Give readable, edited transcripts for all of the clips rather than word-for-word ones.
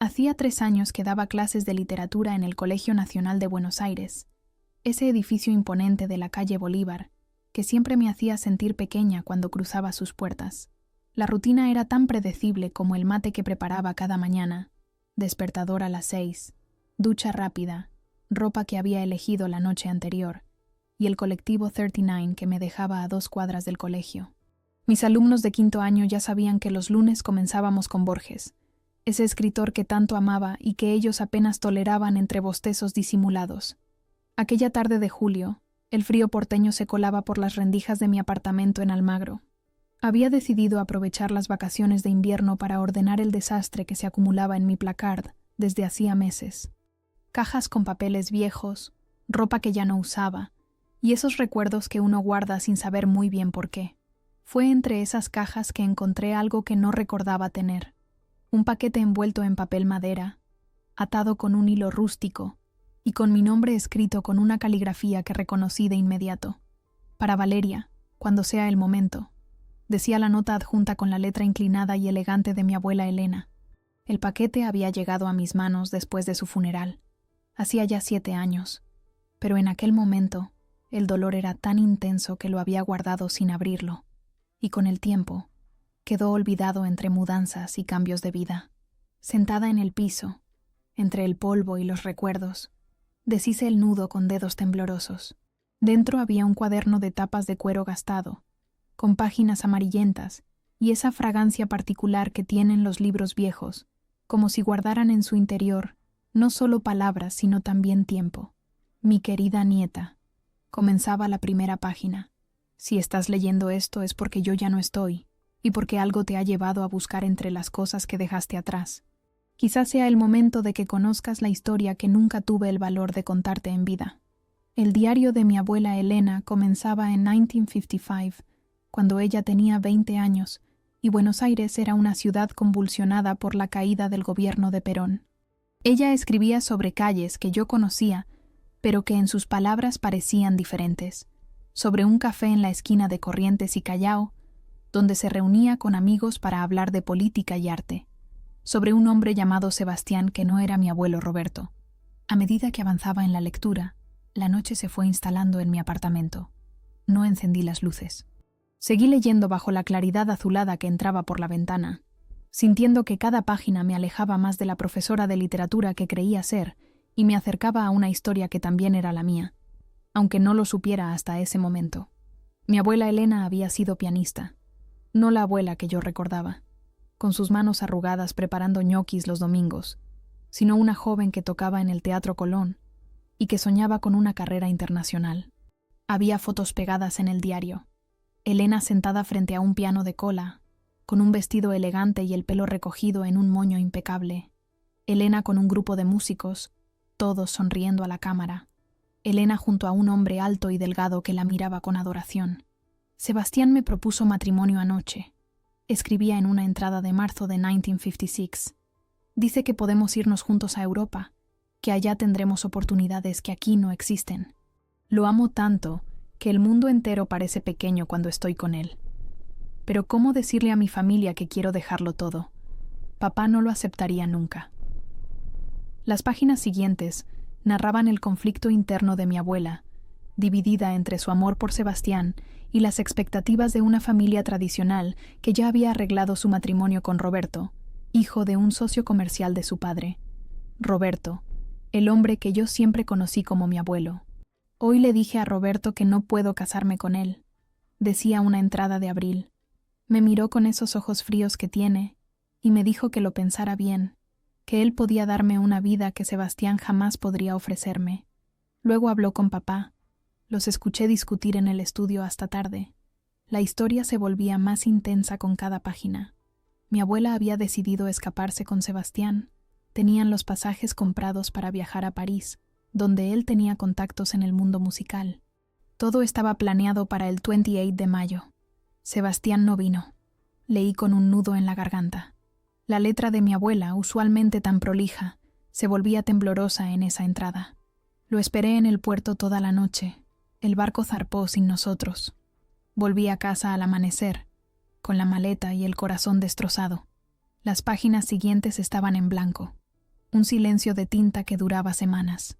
Hacía 3 años que daba clases de literatura en el Colegio Nacional de Buenos Aires, ese edificio imponente de la calle Bolívar, que siempre me hacía sentir pequeña cuando cruzaba sus puertas. La rutina era tan predecible como el mate que preparaba cada mañana, despertador a las 6, ducha rápida, ropa que había elegido la noche anterior, y el colectivo 39 que me dejaba a 2 cuadras del colegio. Mis alumnos de 5º año ya sabían que los lunes comenzábamos con Borges, ese escritor que tanto amaba y que ellos apenas toleraban entre bostezos disimulados. Aquella tarde de julio, el frío porteño se colaba por las rendijas de mi apartamento en Almagro. Había decidido aprovechar las vacaciones de invierno para ordenar el desastre que se acumulaba en mi placard desde hacía meses. Cajas con papeles viejos, ropa que ya no usaba, y esos recuerdos que uno guarda sin saber muy bien por qué. Fue entre esas cajas que encontré algo que no recordaba tener. Un paquete envuelto en papel madera, atado con un hilo rústico y con mi nombre escrito con una caligrafía que reconocí de inmediato. Para Valeria, cuando sea el momento, decía la nota adjunta con la letra inclinada y elegante de mi abuela Elena. El paquete había llegado a mis manos después de su funeral. Hacía ya 7 años, pero en aquel momento el dolor era tan intenso que lo había guardado sin abrirlo, y con el tiempo quedó olvidado entre mudanzas y cambios de vida. Sentada en el piso, entre el polvo y los recuerdos, deshice el nudo con dedos temblorosos. Dentro había un cuaderno de tapas de cuero gastado, con páginas amarillentas y esa fragancia particular que tienen los libros viejos, como si guardaran en su interior no solo palabras, sino también tiempo. Mi querida nieta. Comenzaba la primera página. Si estás leyendo esto es porque yo ya no estoy, y porque algo te ha llevado a buscar entre las cosas que dejaste atrás. Quizás sea el momento de que conozcas la historia que nunca tuve el valor de contarte en vida. El diario de mi abuela Elena comenzaba en 1955, cuando ella tenía 20 años, y Buenos Aires era una ciudad convulsionada por la caída del gobierno de Perón. Ella escribía sobre calles que yo conocía, pero que en sus palabras parecían diferentes, sobre un café en la esquina de Corrientes y Callao, donde se reunía con amigos para hablar de política y arte, sobre un hombre llamado Sebastián que no era mi abuelo Roberto. A medida que avanzaba en la lectura, la noche se fue instalando en mi apartamento. No encendí las luces. Seguí leyendo bajo la claridad azulada que entraba por la ventana, sintiendo que cada página me alejaba más de la profesora de literatura que creía ser y me acercaba a una historia que también era la mía, aunque no lo supiera hasta ese momento. Mi abuela Elena había sido pianista, no la abuela que yo recordaba, con sus manos arrugadas preparando ñoquis los domingos, sino una joven que tocaba en el Teatro Colón y que soñaba con una carrera internacional. Había fotos pegadas en el diario. Elena sentada frente a un piano de cola, con un vestido elegante y el pelo recogido en un moño impecable. Elena con un grupo de músicos, todos sonriendo a la cámara. Elena junto a un hombre alto y delgado que la miraba con adoración. Sebastián me propuso matrimonio anoche. Escribía en una entrada de marzo de 1956. Dice que podemos irnos juntos a Europa, que allá tendremos oportunidades que aquí no existen. Lo amo tanto que el mundo entero parece pequeño cuando estoy con él. Pero ¿cómo decirle a mi familia que quiero dejarlo todo? Papá no lo aceptaría nunca. Las páginas siguientes narraban el conflicto interno de mi abuela, dividida entre su amor por Sebastián y las expectativas de una familia tradicional que ya había arreglado su matrimonio con Roberto, hijo de un socio comercial de su padre. Roberto, el hombre que yo siempre conocí como mi abuelo. Hoy le dije a Roberto que no puedo casarme con él, decía una entrada de abril. Me miró con esos ojos fríos que tiene y me dijo que lo pensara bien, que él podía darme una vida que Sebastián jamás podría ofrecerme. Luego habló con papá. Los escuché discutir en el estudio hasta tarde. La historia se volvía más intensa con cada página. Mi abuela había decidido escaparse con Sebastián. Tenían los pasajes comprados para viajar a París, donde él tenía contactos en el mundo musical. Todo estaba planeado para el 28 de mayo. Sebastián no vino. Leí con un nudo en la garganta. La letra de mi abuela, usualmente tan prolija, se volvía temblorosa en esa entrada. Lo esperé en el puerto toda la noche. El barco zarpó sin nosotros. Volví a casa al amanecer, con la maleta y el corazón destrozado. Las páginas siguientes estaban en blanco. un silencio de tinta que duraba semanas.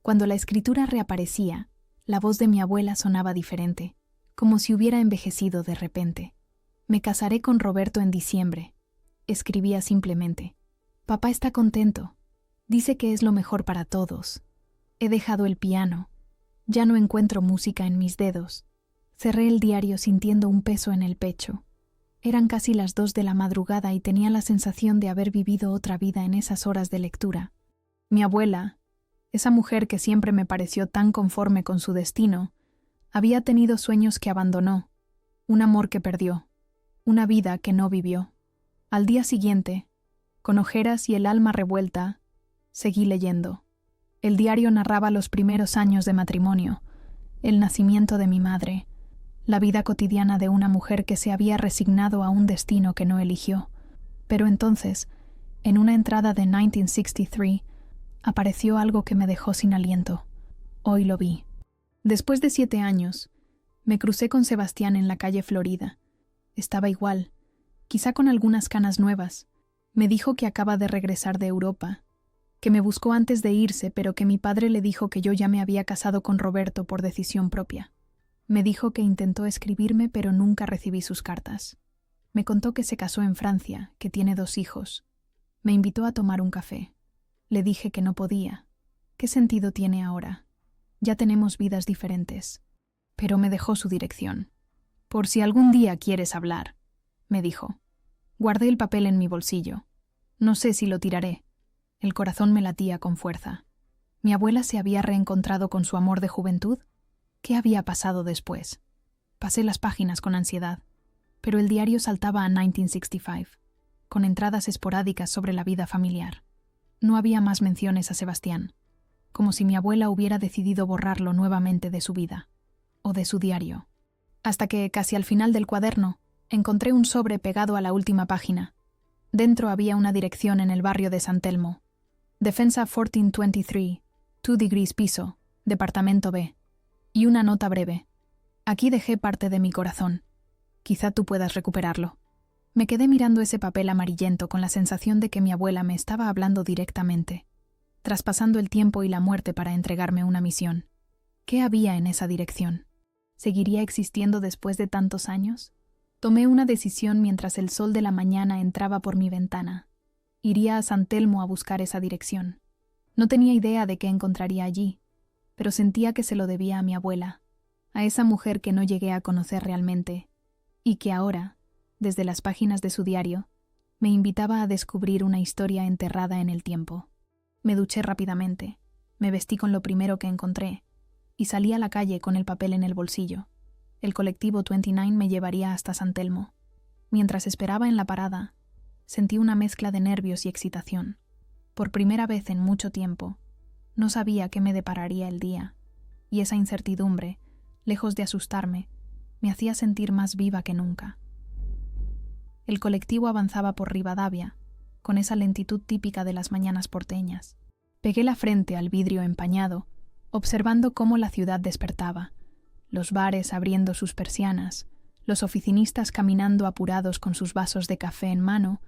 Cuando la escritura reaparecía, la voz de mi abuela sonaba diferente, como si hubiera envejecido de repente. Me casaré con Roberto en diciembre. Escribía simplemente. Papá está contento. Dice que es lo mejor para todos. He dejado el piano. Ya no encuentro música en mis dedos. Cerré el diario sintiendo un peso en el pecho. Eran casi las 2 de la madrugada y tenía la sensación de haber vivido otra vida en esas horas de lectura. Mi abuela, esa mujer que siempre me pareció tan conforme con su destino, había tenido sueños que abandonó, un amor que perdió, una vida que no vivió. Al día siguiente, con ojeras y el alma revuelta, seguí leyendo. El diario narraba los primeros años de matrimonio, el nacimiento de mi madre, la vida cotidiana de una mujer que se había resignado a un destino que no eligió. Pero entonces, en una entrada de 1963, apareció algo que me dejó sin aliento. Hoy lo vi. Después de 7 años, me crucé con Sebastián en la calle Florida. Estaba igual, quizá con algunas canas nuevas. Me dijo que acaba de regresar de Europa, que me buscó antes de irse, pero que mi padre le dijo que yo ya me había casado con Roberto por decisión propia. Me dijo que intentó escribirme, pero nunca recibí sus cartas. Me contó que se casó en Francia, que tiene 2 hijos. Me invitó a tomar un café. Le dije que no podía. ¿Qué sentido tiene ahora? Ya tenemos vidas diferentes. Pero me dejó su dirección. Por si algún día quieres hablar, me dijo. Guardé el papel en mi bolsillo. No sé si lo tiraré. El corazón me latía con fuerza. ¿Mi abuela se había reencontrado con su amor de juventud? ¿Qué había pasado después? Pasé las páginas con ansiedad, pero el diario saltaba a 1965, con entradas esporádicas sobre la vida familiar. No había más menciones a Sebastián, como si mi abuela hubiera decidido borrarlo nuevamente de su vida, o de su diario. Hasta que, casi al final del cuaderno, encontré un sobre pegado a la última página. Dentro había una dirección en el barrio de San Telmo. Defensa 1423, 2 degrees piso, departamento B. Y una nota breve. Aquí dejé parte de mi corazón. Quizá tú puedas recuperarlo. Me quedé mirando ese papel amarillento con la sensación de que mi abuela me estaba hablando directamente, traspasando el tiempo y la muerte para entregarme una misión. ¿Qué había en esa dirección? ¿Seguiría existiendo después de tantos años? Tomé una decisión mientras el sol de la mañana entraba por mi ventana. Iría a San Telmo a buscar esa dirección. No tenía idea de qué encontraría allí, pero sentía que se lo debía a mi abuela, a esa mujer que no llegué a conocer realmente, y que ahora, desde las páginas de su diario, me invitaba a descubrir una historia enterrada en el tiempo. Me duché rápidamente, me vestí con lo primero que encontré, y salí a la calle con el papel en el bolsillo. El colectivo 29 me llevaría hasta San Telmo. Mientras esperaba en la parada, sentí una mezcla de nervios y excitación. Por primera vez en mucho tiempo, no sabía qué me depararía el día, y esa incertidumbre, lejos de asustarme, me hacía sentir más viva que nunca. El colectivo avanzaba por Rivadavia, con esa lentitud típica de las mañanas porteñas. Pegué la frente al vidrio empañado, observando cómo la ciudad despertaba, los bares abriendo sus persianas, los oficinistas caminando apurados con sus vasos de café en mano,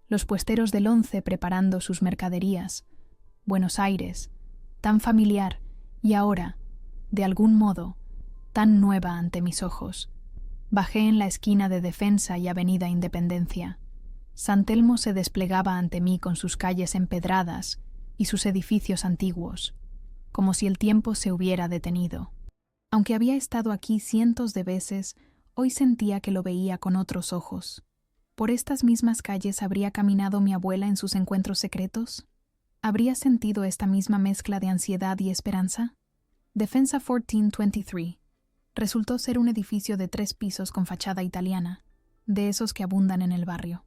los puesteros del 11 preparando sus mercaderías. Buenos Aires, tan familiar y ahora, de algún modo, tan nueva ante mis ojos. Bajé en la esquina de Defensa y Avenida Independencia. San Telmo se desplegaba ante mí con sus calles empedradas y sus edificios antiguos, como si el tiempo se hubiera detenido. Aunque había estado aquí cientos de veces, hoy sentía que lo veía con otros ojos. ¿Por estas mismas calles habría caminado mi abuela en sus encuentros secretos? ¿Habría sentido esta misma mezcla de ansiedad y esperanza? Defensa 1423 resultó ser un edificio de 3 pisos con fachada italiana, de esos que abundan en el barrio.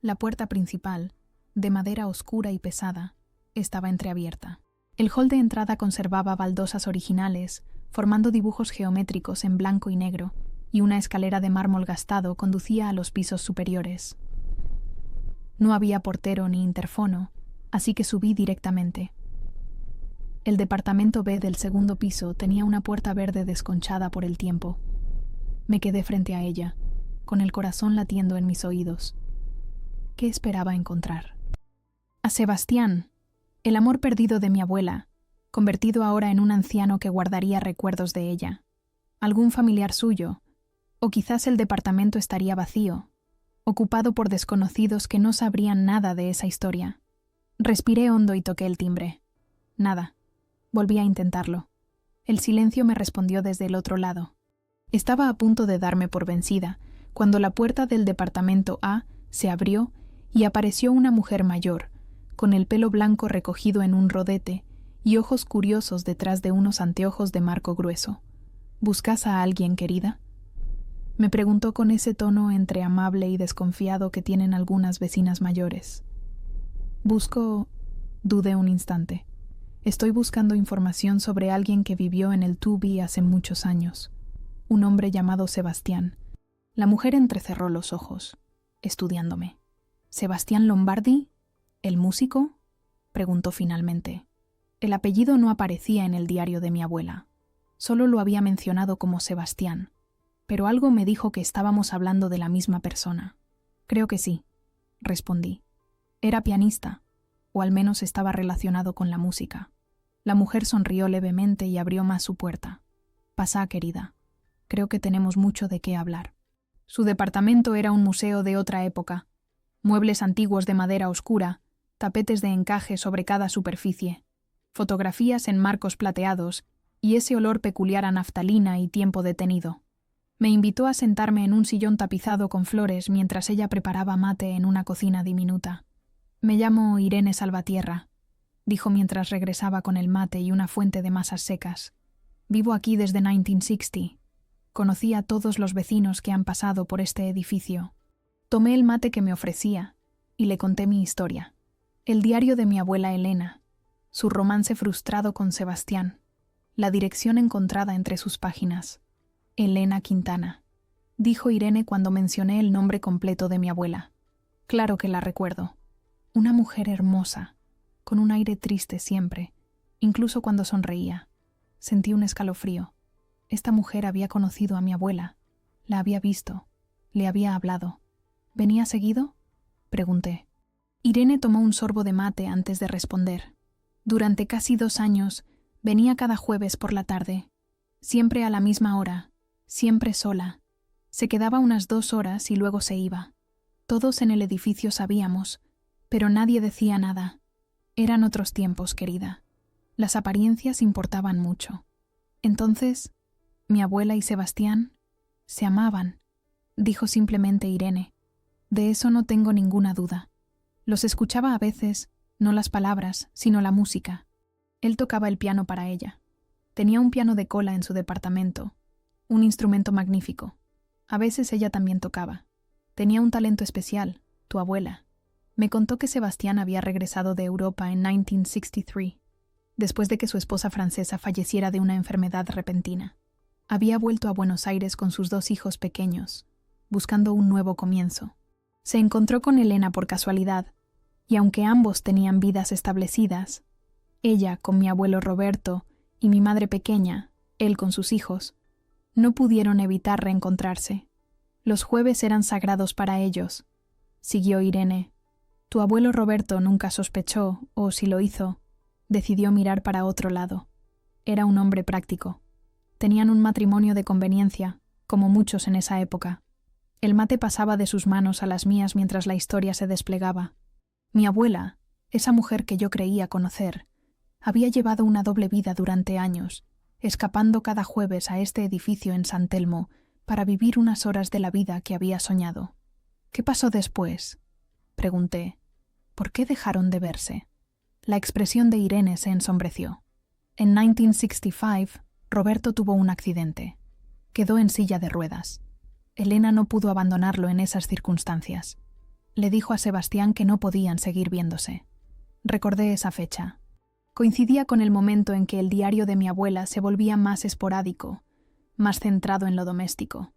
La puerta principal, de madera oscura y pesada, estaba entreabierta. El hall de entrada conservaba baldosas originales, formando dibujos geométricos en blanco y negro, y una escalera de mármol gastado conducía a los pisos superiores. No había portero ni interfono, así que subí directamente. El departamento B del segundo piso tenía una puerta verde desconchada por el tiempo. Me quedé frente a ella, con el corazón latiendo en mis oídos. ¿Qué esperaba encontrar? A Sebastián, El amor perdido de mi abuela, convertido ahora en un anciano que guardaría recuerdos de ella. Algún familiar suyo, o quizás el departamento estaría vacío, ocupado por desconocidos que no sabrían nada de esa historia. Respiré hondo y toqué el timbre. Nada. Volví a intentarlo. El silencio me respondió desde el otro lado. Estaba a punto de darme por vencida, cuando la puerta del departamento A se abrió y apareció una mujer mayor, con el pelo blanco recogido en un rodete y ojos curiosos detrás de unos anteojos de marco grueso. ¿Buscas a alguien, querida?, me preguntó con ese tono entre amable y desconfiado que tienen algunas vecinas mayores. Busco... Dudé un instante. Estoy buscando información sobre alguien que vivió en el Tubi hace muchos años. Un hombre llamado Sebastián. La mujer entrecerró los ojos, estudiándome. ¿Sebastián Lombardi? ¿El músico?, preguntó finalmente. El apellido no aparecía en el diario de mi abuela. Solo lo había mencionado como Sebastián. Pero algo me dijo que estábamos hablando de la misma persona. Creo que sí, respondí. Era pianista, o al menos estaba relacionado con la música. La mujer sonrió levemente y abrió más su puerta. Pasá, querida. Creo que tenemos mucho de qué hablar. Su departamento era un museo de otra época. Muebles antiguos de madera oscura, tapetes de encaje sobre cada superficie, fotografías en marcos plateados y ese olor peculiar a naftalina y tiempo detenido. Me invitó a sentarme en un sillón tapizado con flores mientras ella preparaba mate en una cocina diminuta. Me llamo Irene Salvatierra, dijo mientras regresaba con el mate y una fuente de masas secas. Vivo aquí desde 1960. Conocí a todos los vecinos que han pasado por este edificio. Tomé el mate que me ofrecía y le conté mi historia. El diario de mi abuela Elena, su romance frustrado con Sebastián, la dirección encontrada entre sus páginas. Elena Quintana, dijo Irene cuando mencioné el nombre completo de mi abuela. Claro que la recuerdo. Una mujer hermosa, con un aire triste siempre, incluso cuando sonreía. Sentí un escalofrío. Esta mujer había conocido a mi abuela, la había visto, le había hablado. ¿Venía seguido?, pregunté. Irene tomó un sorbo de mate antes de responder. Durante casi 2 años, venía cada jueves por la tarde, siempre a la misma hora, siempre sola. Se quedaba unas 2 horas y luego se iba. Todos en el edificio sabíamos, pero nadie decía nada. Eran otros tiempos, querida. Las apariencias importaban mucho. Entonces, mi abuela y Sebastián se amaban, dijo simplemente Irene. De eso no tengo ninguna duda. Los escuchaba a veces, no las palabras, sino la música. Él tocaba el piano para ella. Tenía un piano de cola en su departamento, un instrumento magnífico. A veces ella también tocaba. Tenía un talento especial, tu abuela. Me contó que Sebastián había regresado de Europa en 1963, después de que su esposa francesa falleciera de una enfermedad repentina. Había vuelto a Buenos Aires con sus 2 hijos pequeños, buscando un nuevo comienzo. Se encontró con Elena por casualidad, y aunque ambos tenían vidas establecidas, ella con mi abuelo Roberto y mi madre pequeña, él con sus hijos, no pudieron evitar reencontrarse. Los jueves eran sagrados para ellos, siguió Irene. Tu abuelo Roberto nunca sospechó, o si lo hizo, decidió mirar para otro lado. Era un hombre práctico. Tenían un matrimonio de conveniencia, como muchos en esa época. El mate pasaba de sus manos a las mías mientras la historia se desplegaba. Mi abuela, esa mujer que yo creía conocer, había llevado una doble vida durante años, escapando cada jueves a este edificio en San Telmo para vivir unas horas de la vida que había soñado. ¿Qué pasó después?, pregunté. ¿Por qué dejaron de verse? La expresión de Irene se ensombreció. En 1965, Roberto tuvo un accidente. Quedó en silla de ruedas. Elena no pudo abandonarlo en esas circunstancias. Le dijo a Sebastián que no podían seguir viéndose. Recordé esa fecha. Coincidía con el momento en que el diario de mi abuela se volvía más esporádico, más centrado en lo doméstico.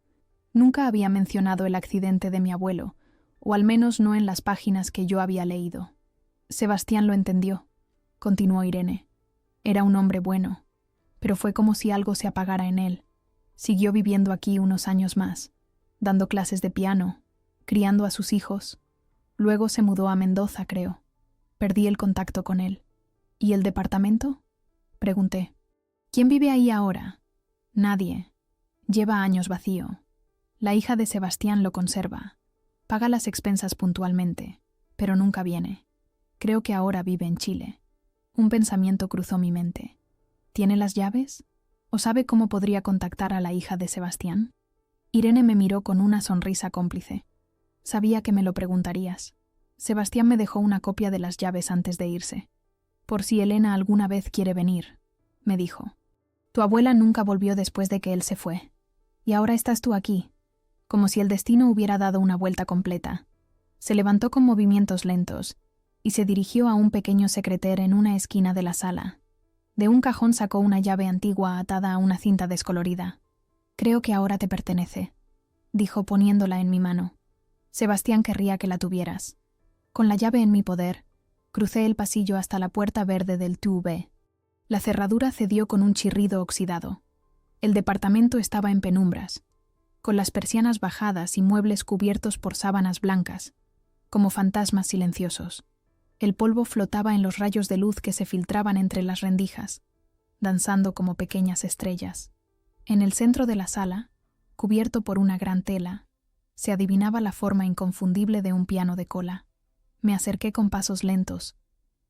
Nunca había mencionado el accidente de mi abuelo, o al menos no en las páginas que yo había leído. Sebastián lo entendió, continuó Irene. Era un hombre bueno, pero fue como si algo se apagara en él. Siguió viviendo aquí unos años más, dando clases de piano, criando a sus hijos. Luego se mudó a Mendoza, creo. Perdí el contacto con él. ¿Y el departamento? Pregunté. ¿Quién vive ahí ahora? Nadie. Lleva años vacío. La hija de Sebastián lo conserva. Paga las expensas puntualmente, pero nunca viene. Creo que ahora vive en Chile. Un pensamiento cruzó mi mente. ¿Tiene las llaves? ¿O sabe cómo podría contactar a la hija de Sebastián? Irene me miró con una sonrisa cómplice. Sabía que me lo preguntarías. Sebastián me dejó una copia de las llaves antes de irse. Por si Elena alguna vez quiere venir, me dijo. Tu abuela nunca volvió después de que él se fue. Y ahora estás tú aquí, como si el destino hubiera dado una vuelta completa. Se levantó con movimientos lentos y se dirigió a un pequeño secreter en una esquina de la sala. De un cajón sacó una llave antigua atada a una cinta descolorida. Creo que ahora te pertenece, dijo poniéndola en mi mano. Sebastián querría que la tuvieras. Con la llave en mi poder, crucé el pasillo hasta la puerta verde del 2B. La cerradura cedió con un chirrido oxidado. El departamento estaba en penumbras, con las persianas bajadas y muebles cubiertos por sábanas blancas, como fantasmas silenciosos. El polvo flotaba en los rayos de luz que se filtraban entre las rendijas, danzando como pequeñas estrellas. En el centro de la sala, cubierto por una gran tela, se adivinaba la forma inconfundible de un piano de cola. Me acerqué con pasos lentos,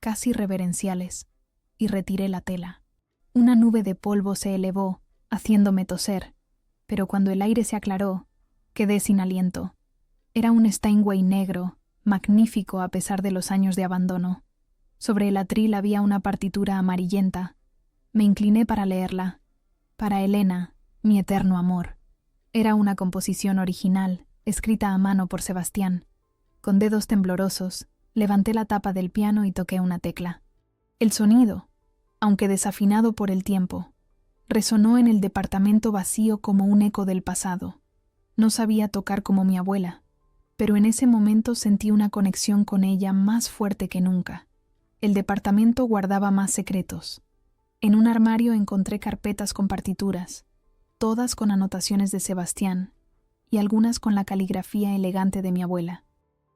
casi reverenciales, y retiré la tela. Una nube de polvo se elevó, haciéndome toser, pero cuando el aire se aclaró, quedé sin aliento. Era un Steinway negro, magnífico a pesar de los años de abandono. Sobre el atril había una partitura amarillenta. Me incliné para leerla. Para Elena, mi eterno amor. Era una composición original, escrita a mano por Sebastián. Con dedos temblorosos, levanté la tapa del piano y toqué una tecla. El sonido, aunque desafinado por el tiempo, resonó en el departamento vacío como un eco del pasado. No sabía tocar como mi abuela, pero en ese momento sentí una conexión con ella más fuerte que nunca. El departamento guardaba más secretos. En un armario encontré carpetas con partituras, todas con anotaciones de Sebastián, y algunas con la caligrafía elegante de mi abuela.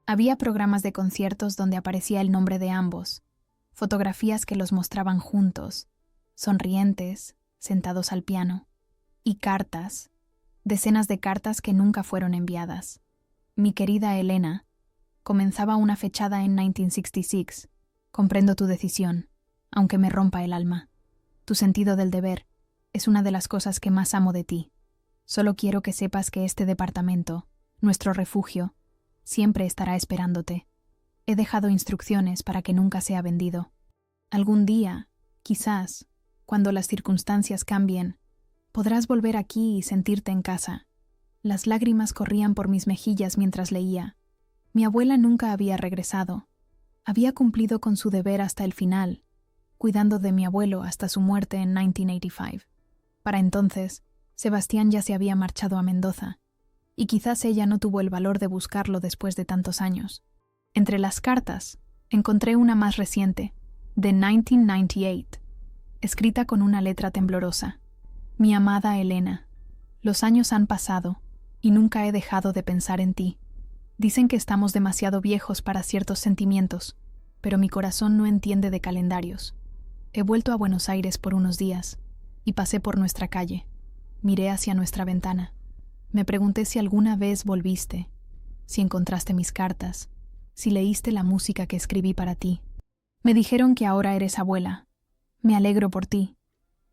Había programas de conciertos donde aparecía el nombre de ambos, fotografías que los mostraban juntos, sonrientes, sentados al piano, y cartas, decenas de cartas que nunca fueron enviadas. Mi querida Elena, comenzaba una fechada en 1966. Comprendo tu decisión, aunque me rompa el alma. Tu sentido del deber es una de las cosas que más amo de ti. Solo quiero que sepas que este departamento, nuestro refugio, siempre estará esperándote. He dejado instrucciones para que nunca sea vendido. Algún día, quizás, cuando las circunstancias cambien, podrás volver aquí y sentirte en casa. Las lágrimas corrían por mis mejillas mientras leía. Mi abuela nunca había regresado. Había cumplido con su deber hasta el final, cuidando de mi abuelo hasta su muerte en 1985. Para entonces, Sebastián ya se había marchado a Mendoza, y quizás ella no tuvo el valor de buscarlo después de tantos años. Entre las cartas, encontré una más reciente, de 1998, escrita con una letra temblorosa. Mi amada Elena, los años han pasado, y nunca he dejado de pensar en ti. Dicen que estamos demasiado viejos para ciertos sentimientos, pero mi corazón no entiende de calendarios. He vuelto a Buenos Aires por unos días, y pasé por nuestra calle. Miré hacia nuestra ventana. Me pregunté si alguna vez volviste, si encontraste mis cartas, si leíste la música que escribí para ti. Me dijeron que ahora eres abuela. Me alegro por ti.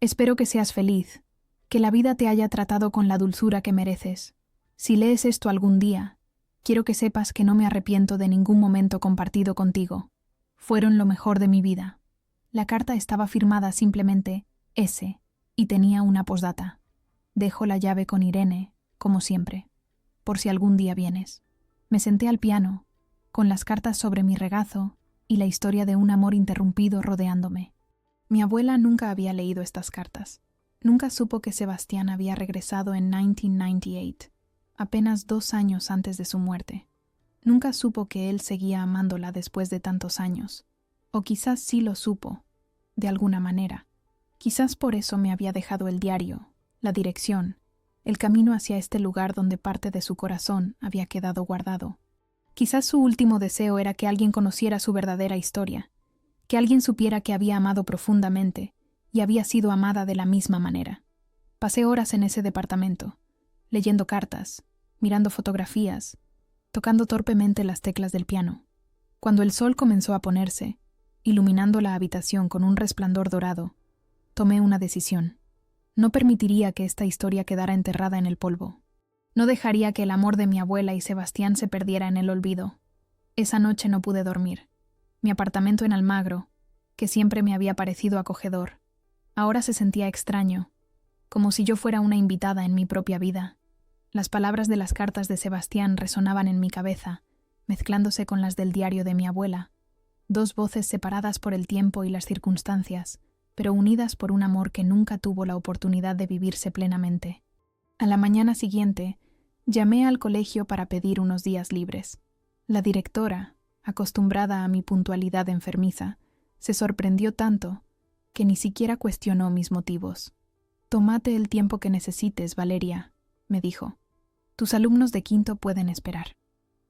Espero que seas feliz, que la vida te haya tratado con la dulzura que mereces. Si lees esto algún día, quiero que sepas que no me arrepiento de ningún momento compartido contigo. Fueron lo mejor de mi vida. La carta estaba firmada simplemente S y tenía una posdata. Dejo la llave con Irene, como siempre, por si algún día vienes. Me senté al piano, con las cartas sobre mi regazo y la historia de un amor interrumpido rodeándome. Mi abuela nunca había leído estas cartas. Nunca supo que Sebastián había regresado en 1998, apenas 2 años antes de su muerte. Nunca supo que él seguía amándola después de tantos años. O quizás sí lo supo, de alguna manera. Quizás por eso me había dejado el diario, la dirección, el camino hacia este lugar donde parte de su corazón había quedado guardado. Quizás su último deseo era que alguien conociera su verdadera historia, que alguien supiera que había amado profundamente y había sido amada de la misma manera. Pasé horas en ese departamento, leyendo cartas, mirando fotografías, tocando torpemente las teclas del piano. Cuando el sol comenzó a ponerse, iluminando la habitación con un resplandor dorado, tomé una decisión. No permitiría que esta historia quedara enterrada en el polvo. No dejaría que el amor de mi abuela y Sebastián se perdiera en el olvido. Esa noche no pude dormir. Mi apartamento en Almagro, que siempre me había parecido acogedor, ahora se sentía extraño, como si yo fuera una invitada en mi propia vida. Las palabras de las cartas de Sebastián resonaban en mi cabeza, mezclándose con las del diario de mi abuela, dos voces separadas por el tiempo y las circunstancias, pero unidas por un amor que nunca tuvo la oportunidad de vivirse plenamente. A la mañana siguiente, llamé al colegio para pedir unos días libres. La directora, acostumbrada a mi puntualidad enfermiza, se sorprendió tanto que ni siquiera cuestionó mis motivos. «Tómate el tiempo que necesites, Valeria», me dijo. «Tus alumnos de quinto pueden esperar».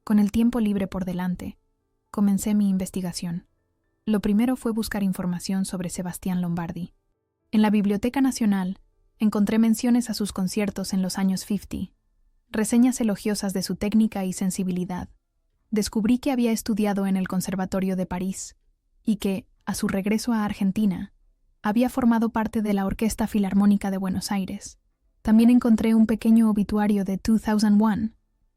Con el tiempo libre por delante, comencé mi investigación. Lo primero fue buscar información sobre Sebastián Lombardi. En la Biblioteca Nacional encontré menciones a sus conciertos en los años 50, reseñas elogiosas de su técnica y sensibilidad. Descubrí que había estudiado en el Conservatorio de París y que, a su regreso a Argentina, había formado parte de la Orquesta Filarmónica de Buenos Aires. También encontré un pequeño obituario de 2001.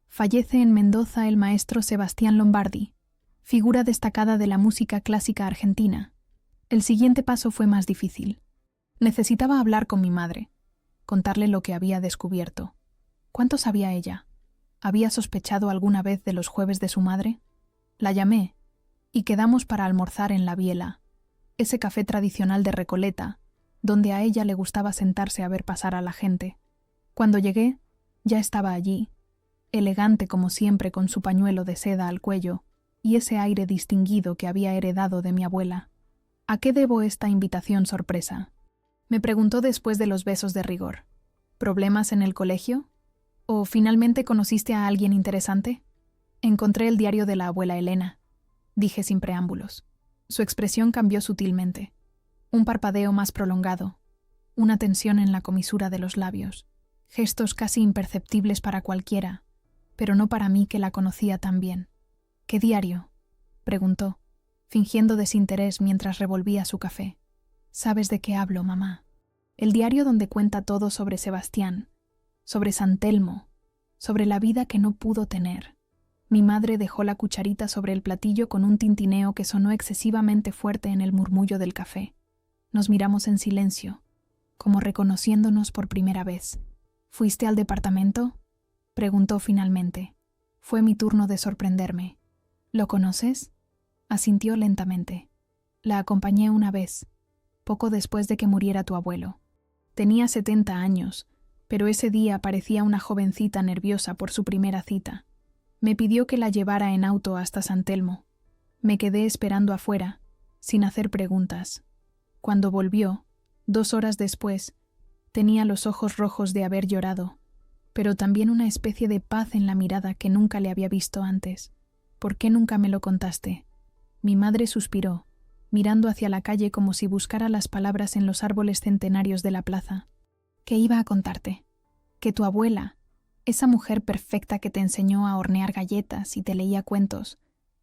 Fallece en Mendoza el maestro Sebastián Lombardi, figura destacada de la música clásica argentina. El siguiente paso fue más difícil. Necesitaba hablar con mi madre, contarle lo que había descubierto. ¿Cuánto sabía ella? ¿Había sospechado alguna vez de los jueves de su madre? La llamé y quedamos para almorzar en La Biela, ese café tradicional de Recoleta, donde a ella le gustaba sentarse a ver pasar a la gente. Cuando llegué, ya estaba allí, elegante como siempre con su pañuelo de seda al cuello y ese aire distinguido que había heredado de mi abuela. ¿A qué debo esta invitación sorpresa?, me preguntó después de los besos de rigor. ¿Problemas en el colegio? ¿O finalmente conociste a alguien interesante? Encontré el diario de la abuela Elena, dije sin preámbulos. Su expresión cambió sutilmente. Un parpadeo más prolongado, una tensión en la comisura de los labios, gestos casi imperceptibles para cualquiera, pero no para mí que la conocía tan bien. ¿Qué diario?, preguntó, fingiendo desinterés mientras revolvía su café. ¿Sabes de qué hablo, mamá? El diario donde cuenta todo sobre Sebastián, sobre San Telmo, sobre la vida que no pudo tener. Mi madre dejó la cucharita sobre el platillo con un tintineo que sonó excesivamente fuerte en el murmullo del café. Nos miramos en silencio, como reconociéndonos por primera vez. ¿Fuiste al departamento?, preguntó finalmente. Fue mi turno de sorprenderme. ¿Lo conoces?, asintió lentamente. La acompañé una vez, poco después de que muriera tu abuelo. Tenía 70 años, pero ese día parecía una jovencita nerviosa por su primera cita. Me pidió que la llevara en auto hasta San Telmo. Me quedé esperando afuera, sin hacer preguntas. Cuando volvió, 2 horas después, tenía los ojos rojos de haber llorado, pero también una especie de paz en la mirada que nunca le había visto antes. ¿Por qué nunca me lo contaste? Mi madre suspiró, mirando hacia la calle como si buscara las palabras en los árboles centenarios de la plaza. ¿Qué iba a contarte? Que tu abuela, esa mujer perfecta que te enseñó a hornear galletas y te leía cuentos,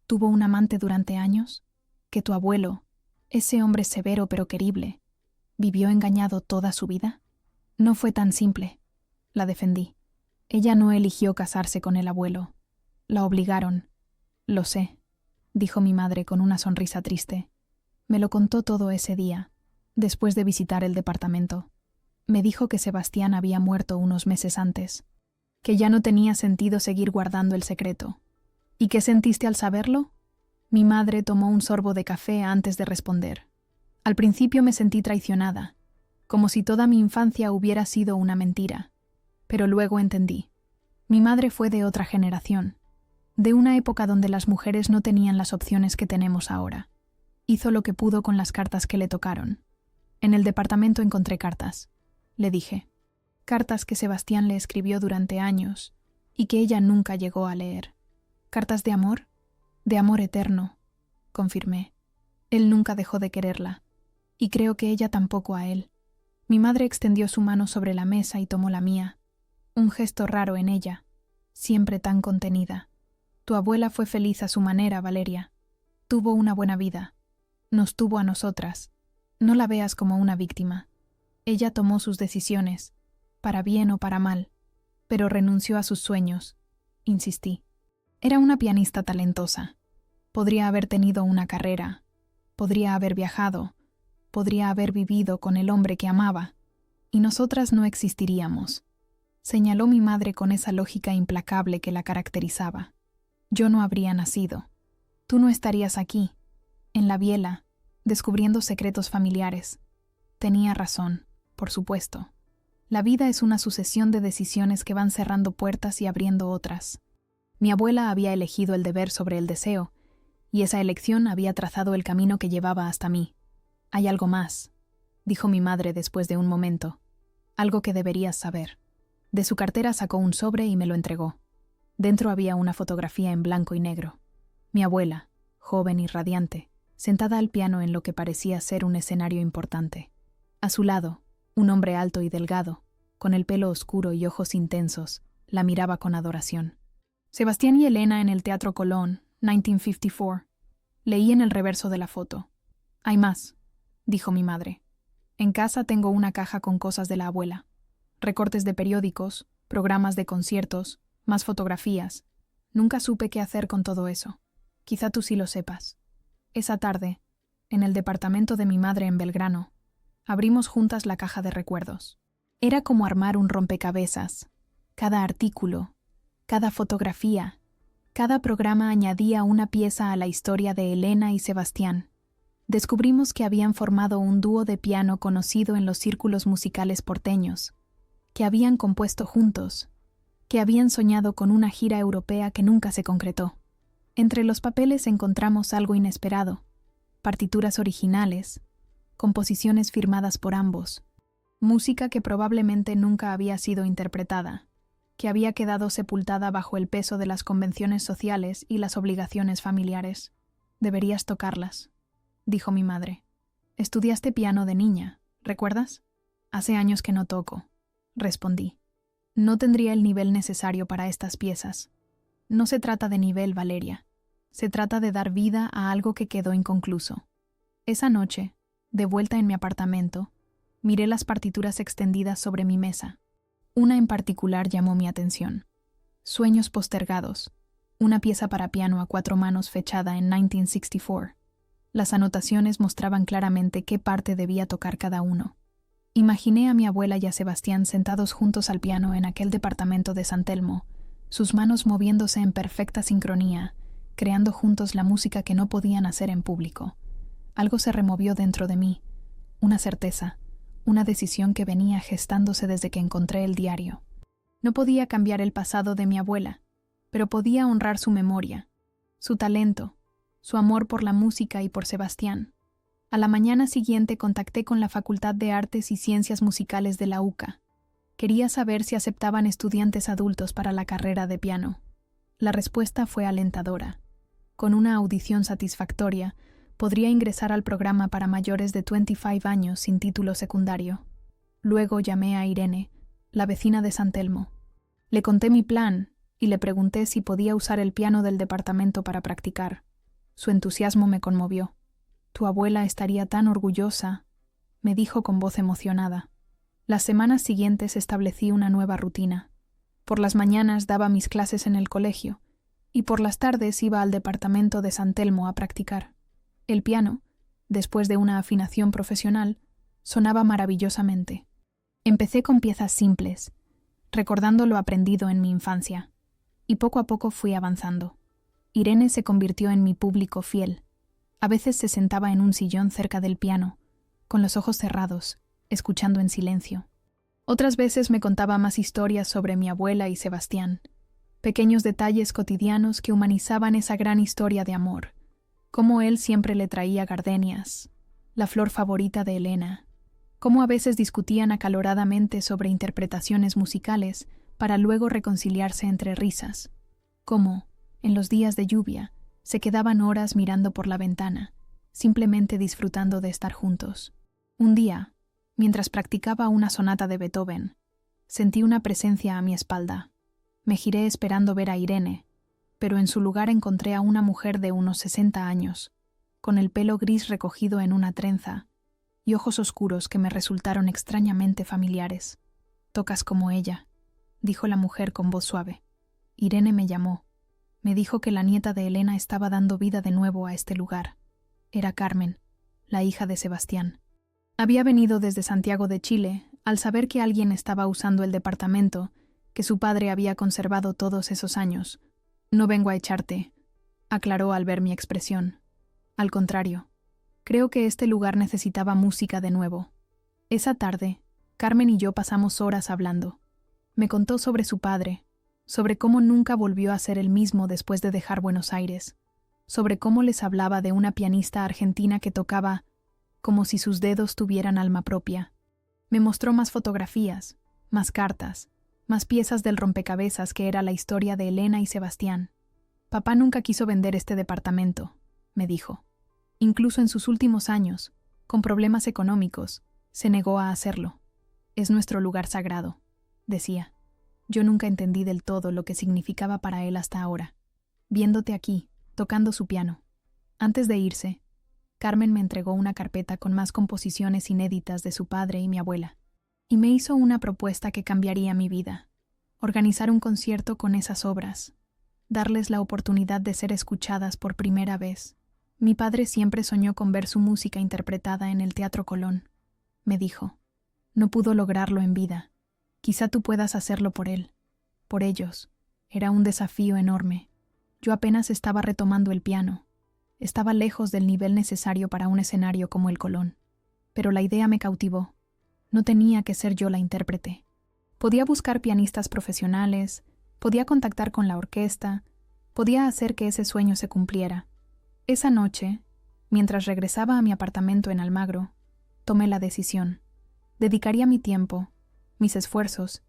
tuvo un amante durante años. Que tu abuelo, ese hombre severo pero querible, vivió engañado toda su vida. No fue tan simple, la defendí. Ella no eligió casarse con el abuelo. La obligaron. Lo sé, dijo mi madre con una sonrisa triste. Me lo contó todo ese día, después de visitar el departamento. Me dijo que Sebastián había muerto unos meses antes, que ya no tenía sentido seguir guardando el secreto. ¿Y qué sentiste al saberlo? Mi madre tomó un sorbo de café antes de responder. Al principio me sentí traicionada, como si toda mi infancia hubiera sido una mentira. Pero luego entendí. Mi madre fue de otra generación, de una época donde las mujeres no tenían las opciones que tenemos ahora. Hizo lo que pudo con las cartas que le tocaron. En el departamento encontré cartas, le dije. Cartas que Sebastián le escribió durante años y que ella nunca llegó a leer. ¿Cartas de amor? De amor eterno, confirmé. Él nunca dejó de quererla, y creo que ella tampoco a él. Mi madre extendió su mano sobre la mesa y tomó la mía, un gesto raro en ella, siempre tan contenida. Tu abuela fue feliz a su manera, Valeria. Tuvo una buena vida. Nos tuvo a nosotras. No la veas como una víctima. Ella tomó sus decisiones, para bien o para mal, pero renunció a sus sueños. Insistí. Era una pianista talentosa. Podría haber tenido una carrera, podría haber viajado, podría haber vivido con el hombre que amaba, y nosotras no existiríamos. Señaló mi madre con esa lógica implacable que la caracterizaba. Yo no habría nacido. Tú no estarías aquí, en la biela, descubriendo secretos familiares. Tenía razón, por supuesto. La vida es una sucesión de decisiones que van cerrando puertas y abriendo otras. Mi abuela había elegido el deber sobre el deseo, y esa elección había trazado el camino que llevaba hasta mí. Hay algo más, dijo mi madre después de un momento. Algo que deberías saber. De su cartera sacó un sobre y me lo entregó. Dentro había una fotografía en blanco y negro. Mi abuela, joven y radiante, sentada al piano en lo que parecía ser un escenario importante. A su lado, un hombre alto y delgado, con el pelo oscuro y ojos intensos, la miraba con adoración. Sebastián y Elena en el Teatro Colón, 1954. Leí en el reverso de la foto. Hay más, dijo mi madre. En casa tengo una caja con cosas de la abuela. Recortes de periódicos, programas de conciertos, más fotografías. Nunca supe qué hacer con todo eso. Quizá tú sí lo sepas. Esa tarde, en el departamento de mi madre en Belgrano, abrimos juntas la caja de recuerdos. Era como armar un rompecabezas. Cada artículo, cada fotografía, cada programa añadía una pieza a la historia de Elena y Sebastián. Descubrimos que habían formado un dúo de piano conocido en los círculos musicales porteños, que habían compuesto juntos, que habían soñado con una gira europea que nunca se concretó. Entre los papeles encontramos algo inesperado, partituras originales, composiciones firmadas por ambos, música que probablemente nunca había sido interpretada, que había quedado sepultada bajo el peso de las convenciones sociales y las obligaciones familiares. Deberías tocarlas, dijo mi madre. Estudiaste piano de niña, ¿recuerdas? Hace años que no toco, respondí. No tendría el nivel necesario para estas piezas. No se trata de nivel, Valeria. Se trata de dar vida a algo que quedó inconcluso. Esa noche, de vuelta en mi apartamento, miré las partituras extendidas sobre mi mesa. Una en particular llamó mi atención. Sueños postergados, una pieza para piano a 4 manos fechada en 1964. Las anotaciones mostraban claramente qué parte debía tocar cada uno. Imaginé a mi abuela y a Sebastián sentados juntos al piano en aquel departamento de San Telmo, sus manos moviéndose en perfecta sincronía, creando juntos la música que no podían hacer en público. Algo se removió dentro de mí, una certeza, una decisión que venía gestándose desde que encontré el diario. No podía cambiar el pasado de mi abuela, pero podía honrar su memoria, su talento, su amor por la música y por Sebastián. A la mañana siguiente contacté con la Facultad de Artes y Ciencias Musicales de la UCA. Quería saber si aceptaban estudiantes adultos para la carrera de piano. La respuesta fue alentadora. Con una audición satisfactoria, podría ingresar al programa para mayores de 25 años sin título secundario. Luego llamé a Irene, la vecina de San Telmo. Le conté mi plan y le pregunté si podía usar el piano del departamento para practicar. Su entusiasmo me conmovió. Tu abuela estaría tan orgullosa, me dijo con voz emocionada. Las semanas siguientes establecí una nueva rutina. Por las mañanas daba mis clases en el colegio y por las tardes iba al departamento de San Telmo a practicar. El piano, después de una afinación profesional, sonaba maravillosamente. Empecé con piezas simples, recordando lo aprendido en mi infancia, y poco a poco fui avanzando. Irene se convirtió en mi público fiel. A veces se sentaba en un sillón cerca del piano, con los ojos cerrados, escuchando en silencio. Otras veces me contaba más historias sobre mi abuela y Sebastián, pequeños detalles cotidianos que humanizaban esa gran historia de amor, cómo él siempre le traía gardenias, la flor favorita de Elena, cómo a veces discutían acaloradamente sobre interpretaciones musicales para luego reconciliarse entre risas, cómo, en los días de lluvia, se quedaban horas mirando por la ventana, simplemente disfrutando de estar juntos. Un día, mientras practicaba una sonata de Beethoven, sentí una presencia a mi espalda. Me giré esperando ver a Irene, pero en su lugar encontré a una mujer de unos 60 años, con el pelo gris recogido en una trenza y ojos oscuros que me resultaron extrañamente familiares. «Tocas como ella», dijo la mujer con voz suave. Irene me llamó. Me dijo que la nieta de Elena estaba dando vida de nuevo a este lugar. Era Carmen, la hija de Sebastián. Había venido desde Santiago de Chile al saber que alguien estaba usando el departamento que su padre había conservado todos esos años. «No vengo a echarte», aclaró al ver mi expresión. «Al contrario, creo que este lugar necesitaba música de nuevo». Esa tarde, Carmen y yo pasamos horas hablando. Me contó sobre su padre, sobre cómo nunca volvió a ser el mismo después de dejar Buenos Aires, sobre cómo les hablaba de una pianista argentina que tocaba como si sus dedos tuvieran alma propia. Me mostró más fotografías, más cartas, más piezas del rompecabezas que era la historia de Elena y Sebastián. «Papá nunca quiso vender este departamento», me dijo. «Incluso en sus últimos años, con problemas económicos, se negó a hacerlo. Es nuestro lugar sagrado», decía. Yo nunca entendí del todo lo que significaba para él hasta ahora. Viéndote aquí, tocando su piano. Antes de irse, Carmen me entregó una carpeta con más composiciones inéditas de su padre y mi abuela, y me hizo una propuesta que cambiaría mi vida: organizar un concierto con esas obras, darles la oportunidad de ser escuchadas por primera vez. Mi padre siempre soñó con ver su música interpretada en el Teatro Colón, me dijo. No pudo lograrlo en vida. Quizá tú puedas hacerlo por él, por ellos. Era un desafío enorme. Yo apenas estaba retomando el piano. Estaba lejos del nivel necesario para un escenario como el Colón. Pero la idea me cautivó. No tenía que ser yo la intérprete. Podía buscar pianistas profesionales, podía contactar con la orquesta, podía hacer que ese sueño se cumpliera. Esa noche, mientras regresaba a mi apartamento en Almagro, tomé la decisión. Dedicaría mi tiempo, mis esfuerzos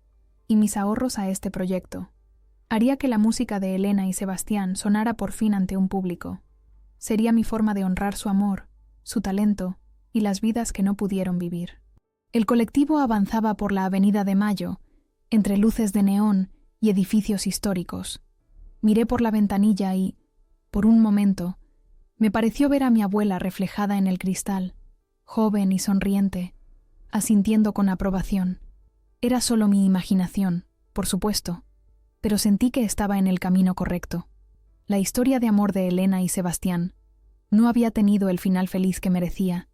y mis ahorros a este proyecto. Haría que la música de Elena y Sebastián sonara por fin ante un público. Sería mi forma de honrar su amor, su talento y las vidas que no pudieron vivir. El colectivo avanzaba por la Avenida de Mayo, entre luces de neón y edificios históricos. Miré por la ventanilla y, por un momento, me pareció ver a mi abuela reflejada en el cristal, joven y sonriente, asintiendo con aprobación. Era solo mi imaginación, por supuesto, pero sentí que estaba en el camino correcto. La historia de amor de Elena y Sebastián no había tenido el final feliz que merecía,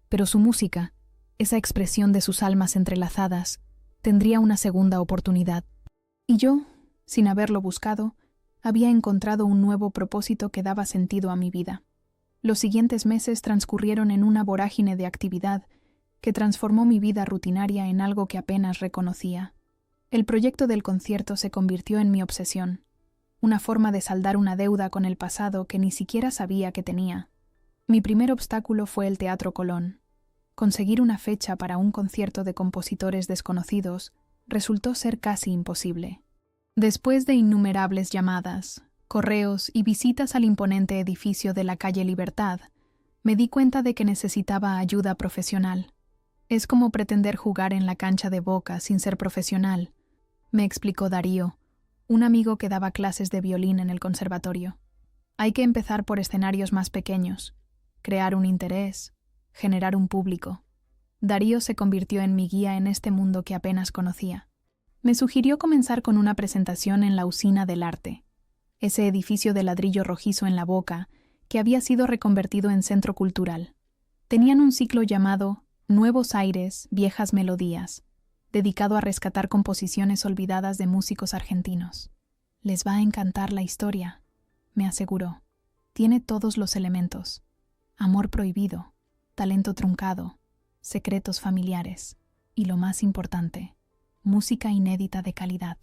pero su música, esa expresión de sus almas entrelazadas, tendría una segunda oportunidad. Y yo, sin haberlo buscado, había encontrado un nuevo propósito que daba sentido a mi vida. Los siguientes meses transcurrieron en una vorágine de actividad que transformó mi vida rutinaria en algo que apenas reconocía. El proyecto del concierto se convirtió en mi obsesión, una forma de saldar una deuda con el pasado que ni siquiera sabía que tenía. Mi primer obstáculo fue el Teatro Colón. Conseguir una fecha para un concierto de compositores desconocidos resultó ser casi imposible. Después de innumerables llamadas, correos y visitas al imponente edificio de la calle Libertad, me di cuenta de que necesitaba ayuda profesional. Es como pretender jugar en la cancha de Boca sin ser profesional, me explicó Darío, un amigo que daba clases de violín en el conservatorio. Hay que empezar por escenarios más pequeños, crear un interés, generar un público. Darío se convirtió en mi guía en este mundo que apenas conocía. Me sugirió comenzar con una presentación en la Usina del Arte, ese edificio de ladrillo rojizo en la Boca que había sido reconvertido en centro cultural. Tenían un ciclo llamado Nuevos Aires, Viejas Melodías, dedicado a rescatar composiciones olvidadas de músicos argentinos. Les va a encantar la historia, me aseguró. Tiene todos los elementos: amor prohibido, talento truncado, secretos familiares y, lo más importante, música inédita de calidad.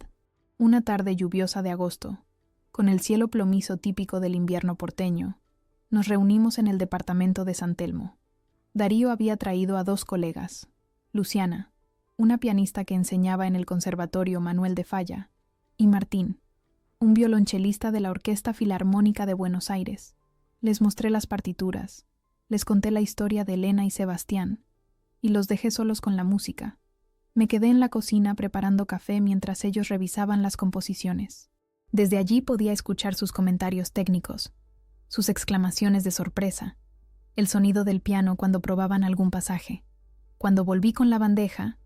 Una tarde lluviosa de agosto, con el cielo plomizo típico del invierno porteño, nos reunimos en el departamento de San Telmo. Darío había traído a 2 colegas, Luciana, una pianista que enseñaba en el Conservatorio Manuel de Falla, y Martín, un violonchelista de la Orquesta Filarmónica de Buenos Aires. Les mostré las partituras, Les conté la historia de Elena y Sebastián, y los dejé solos con la música. Me quedé en la cocina preparando café mientras ellos revisaban las composiciones. Desde allí podía escuchar sus comentarios técnicos, sus exclamaciones de sorpresa, el sonido del piano cuando probaban algún pasaje. Cuando volví con la bandeja,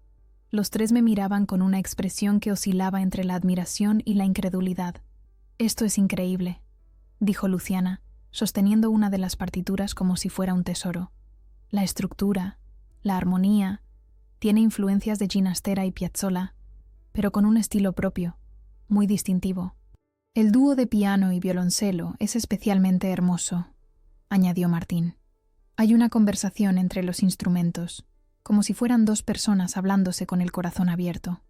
los tres me miraban con una expresión que oscilaba entre la admiración y la incredulidad. «Esto es increíble», dijo Luciana, sosteniendo una de las partituras como si fuera un tesoro. «La estructura, la armonía, tiene influencias de Ginastera y Piazzolla, pero con un estilo propio, muy distintivo. El dúo de piano y violoncelo es especialmente hermoso», añadió Martín. «Hay una conversación entre los instrumentos, como si fueran dos personas hablándose con el corazón abierto».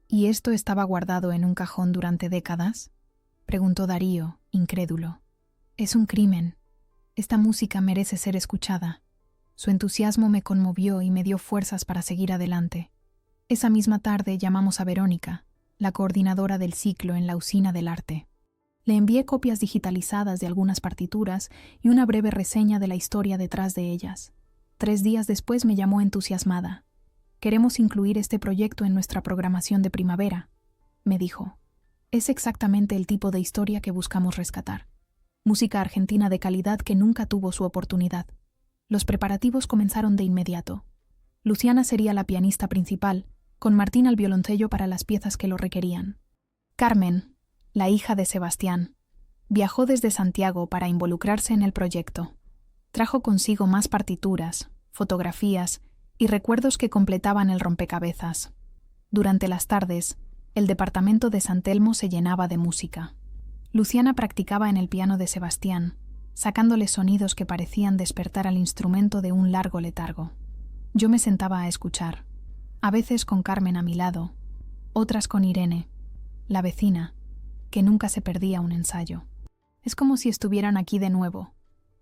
«¿Y esto estaba guardado en un cajón durante décadas?», preguntó Darío, incrédulo. «Es un crimen. Esta música merece ser escuchada». Su entusiasmo me conmovió y me dio fuerzas para seguir adelante. Esa misma tarde llamamos a Verónica, la coordinadora del ciclo en la Usina del Arte. Le envié copias digitalizadas de algunas partituras y una breve reseña de la historia detrás de ellas. 3 días después me llamó entusiasmada. «Queremos incluir este proyecto en nuestra programación de primavera», me dijo. «Es exactamente el tipo de historia que buscamos rescatar. Música argentina de calidad que nunca tuvo su oportunidad». Los preparativos comenzaron de inmediato. Luciana sería la pianista principal, con Martín al violoncello para las piezas que lo requerían. Carmen, la hija de Sebastián, viajó desde Santiago para involucrarse en el proyecto. Trajo consigo más partituras, fotografías y recuerdos que completaban el rompecabezas. Durante las tardes, el departamento de San Telmo se llenaba de música. Luciana practicaba en el piano de Sebastián, sacándole sonidos que parecían despertar al instrumento de un largo letargo. Yo me sentaba a escuchar, a veces con Carmen a mi lado, otras con Irene, la vecina, que nunca se perdía un ensayo. «Es como si estuvieran aquí de nuevo»,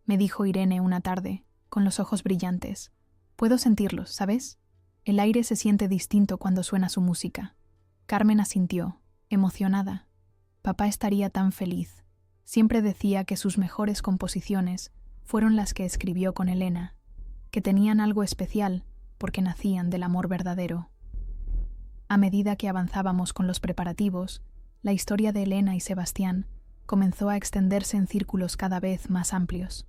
me dijo Irene una tarde, con los ojos brillantes. «Puedo sentirlos, ¿sabes? El aire se siente distinto cuando suena su música». Carmen asintió, emocionada. Papá estaría tan feliz. Siempre decía que sus mejores composiciones fueron las que escribió con Elena, que tenían algo especial porque nacían del amor verdadero. A medida que avanzábamos con los preparativos, la historia de Elena y Sebastián comenzó a extenderse en círculos cada vez más amplios.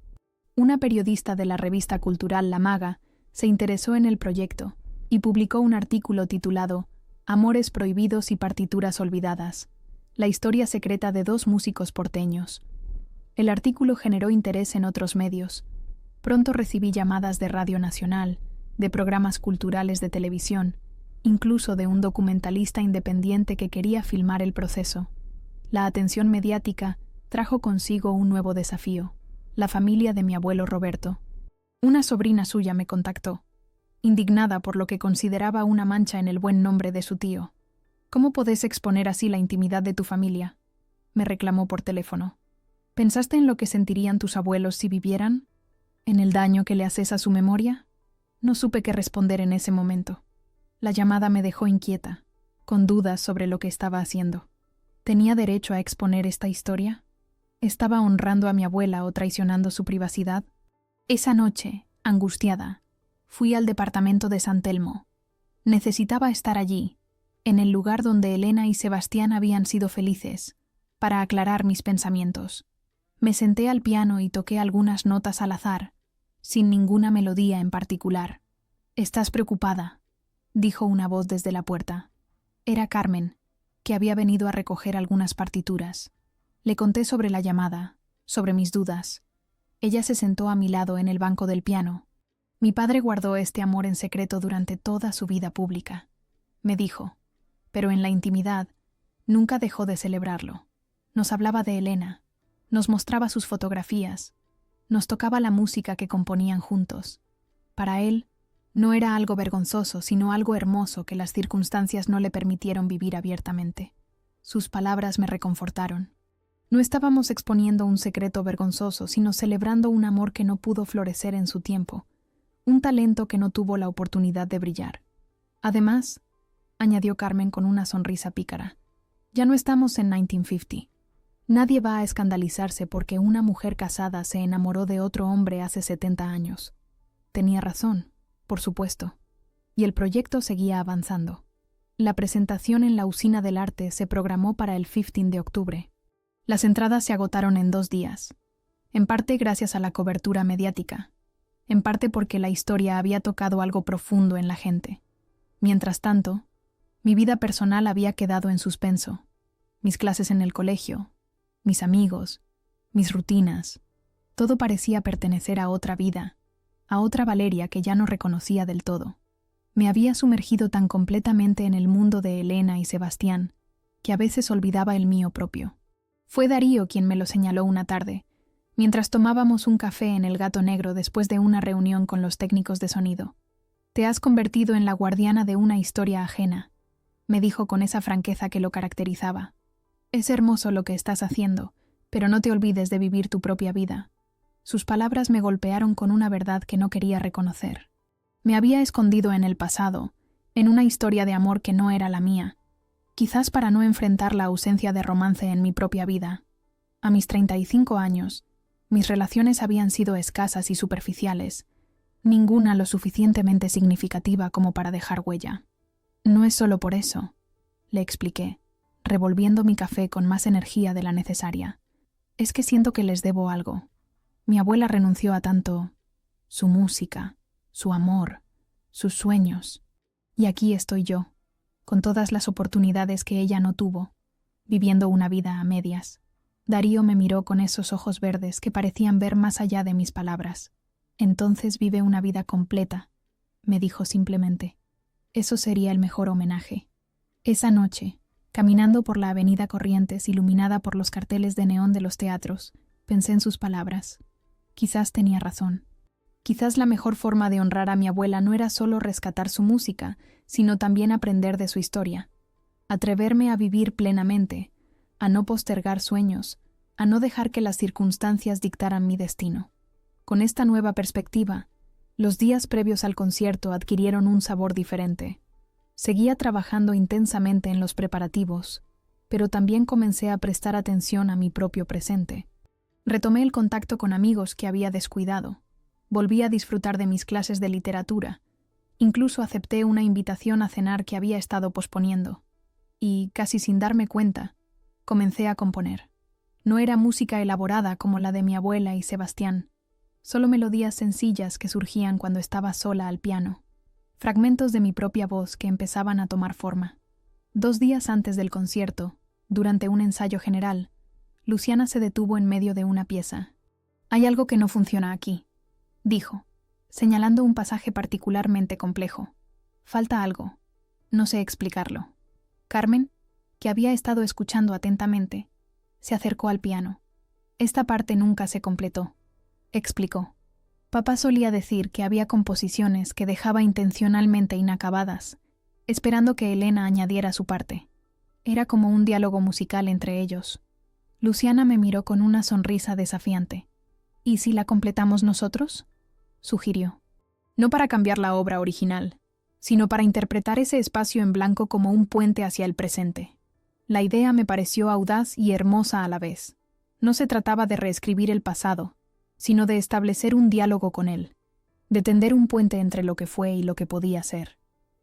Una periodista de la revista cultural La Maga se interesó en el proyecto y publicó un artículo titulado «Amores prohibidos y partituras olvidadas. La historia secreta de 2 músicos porteños». El artículo generó interés en otros medios. Pronto recibí llamadas de Radio Nacional, de programas culturales de televisión, incluso de un documentalista independiente que quería filmar el proceso. La atención mediática trajo consigo un nuevo desafío: la familia de mi abuelo Roberto. Una sobrina suya me contactó, indignada por lo que consideraba una mancha en el buen nombre de su tío. «¿Cómo podés exponer así la intimidad de tu familia?», me reclamó por teléfono. «¿Pensaste en lo que sentirían tus abuelos si vivieran? ¿En el daño que le haces a su memoria?». No supe qué responder en ese momento. La llamada me dejó inquieta, con dudas sobre lo que estaba haciendo. ¿Tenía derecho a exponer esta historia? ¿Estaba honrando a mi abuela o traicionando su privacidad? Esa noche, angustiada, fui al departamento de San Telmo. Necesitaba estar allí, en el lugar donde Elena y Sebastián habían sido felices, para aclarar mis pensamientos. Me senté al piano y toqué algunas notas al azar, sin ninguna melodía en particular. «Estás preocupada», dijo una voz desde la puerta. Era Carmen, que había venido a recoger algunas partituras. Le conté sobre la llamada, sobre mis dudas. Ella se sentó a mi lado en el banco del piano. «Mi padre guardó este amor en secreto durante toda su vida pública», me dijo, pero en la intimidad nunca dejó de celebrarlo. Nos hablaba de Elena, nos mostraba sus fotografías, nos tocaba la música que componían juntos. Para él, no era algo vergonzoso, sino algo hermoso que las circunstancias no le permitieron vivir abiertamente. Sus palabras me reconfortaron. No estábamos exponiendo un secreto vergonzoso, sino celebrando un amor que no pudo florecer en su tiempo, un talento que no tuvo la oportunidad de brillar. Además, añadió Carmen con una sonrisa pícara, ya no estamos en 1950. Nadie va a escandalizarse porque una mujer casada se enamoró de otro hombre hace 70 años. Tenía razón, por supuesto. Y el proyecto seguía avanzando. La presentación en la Usina del Arte se programó para el 15 de octubre. Las entradas se agotaron en 2 días, en parte gracias a la cobertura mediática, en parte porque la historia había tocado algo profundo en la gente. Mientras tanto, mi vida personal había quedado en suspenso. Mis clases en el colegio, mis amigos, mis rutinas, todo parecía pertenecer a otra vida, a otra Valeria que ya no reconocía del todo. Me había sumergido tan completamente en el mundo de Elena y Sebastián que a veces olvidaba el mío propio. Fue Darío quien me lo señaló una tarde, mientras tomábamos un café en el Gato Negro después de una reunión con los técnicos de sonido. «Te has convertido en la guardiana de una historia ajena», me dijo con esa franqueza que lo caracterizaba. «Es hermoso lo que estás haciendo, pero no te olvides de vivir tu propia vida». Sus palabras me golpearon con una verdad que no quería reconocer. Me había escondido en el pasado, en una historia de amor que no era la mía, quizás para no enfrentar la ausencia de romance en mi propia vida. A mis 35 años, mis relaciones habían sido escasas y superficiales, ninguna lo suficientemente significativa como para dejar huella. «No es solo por eso», le expliqué, revolviendo mi café con más energía de la necesaria. «Es que siento que les debo algo. Mi abuela renunció a tanto, su música, su amor, sus sueños. Y aquí estoy yo, con todas las oportunidades que ella no tuvo, viviendo una vida a medias». Darío me miró con esos ojos verdes que parecían ver más allá de mis palabras. «Entonces vive una vida completa», me dijo simplemente. Eso sería el mejor homenaje. Esa noche, caminando por la avenida Corrientes iluminada por los carteles de neón de los teatros, pensé en sus palabras. Quizás tenía razón. Quizás la mejor forma de honrar a mi abuela no era solo rescatar su música, sino también aprender de su historia. Atreverme a vivir plenamente, a no postergar sueños, a no dejar que las circunstancias dictaran mi destino. Con esta nueva perspectiva, los días previos al concierto adquirieron un sabor diferente. Seguía trabajando intensamente en los preparativos, pero también comencé a prestar atención a mi propio presente. Retomé el contacto con amigos que había descuidado. Volví a disfrutar de mis clases de literatura. Incluso acepté una invitación a cenar que había estado posponiendo. Y, casi sin darme cuenta, comencé a componer. No era música elaborada como la de mi abuela y Sebastián, solo melodías sencillas que surgían cuando estaba sola al piano, fragmentos de mi propia voz que empezaban a tomar forma. 2 días antes del concierto, durante un ensayo general, Luciana se detuvo en medio de una pieza. «Hay algo que no funciona aquí», dijo, señalando un pasaje particularmente complejo. «Falta algo. No sé explicarlo». Carmen, que había estado escuchando atentamente, se acercó al piano. «Esta parte nunca se completó», explicó. «Papá solía decir que había composiciones que dejaba intencionalmente inacabadas, esperando que Elena añadiera su parte. Era como un diálogo musical entre ellos». Luciana me miró con una sonrisa desafiante. «¿Y si la completamos nosotros?», sugirió. «No para cambiar la obra original, sino para interpretar ese espacio en blanco como un puente hacia el presente». La idea me pareció audaz y hermosa a la vez. No se trataba de reescribir el pasado, sino de establecer un diálogo con él, de tender un puente entre lo que fue y lo que podía ser.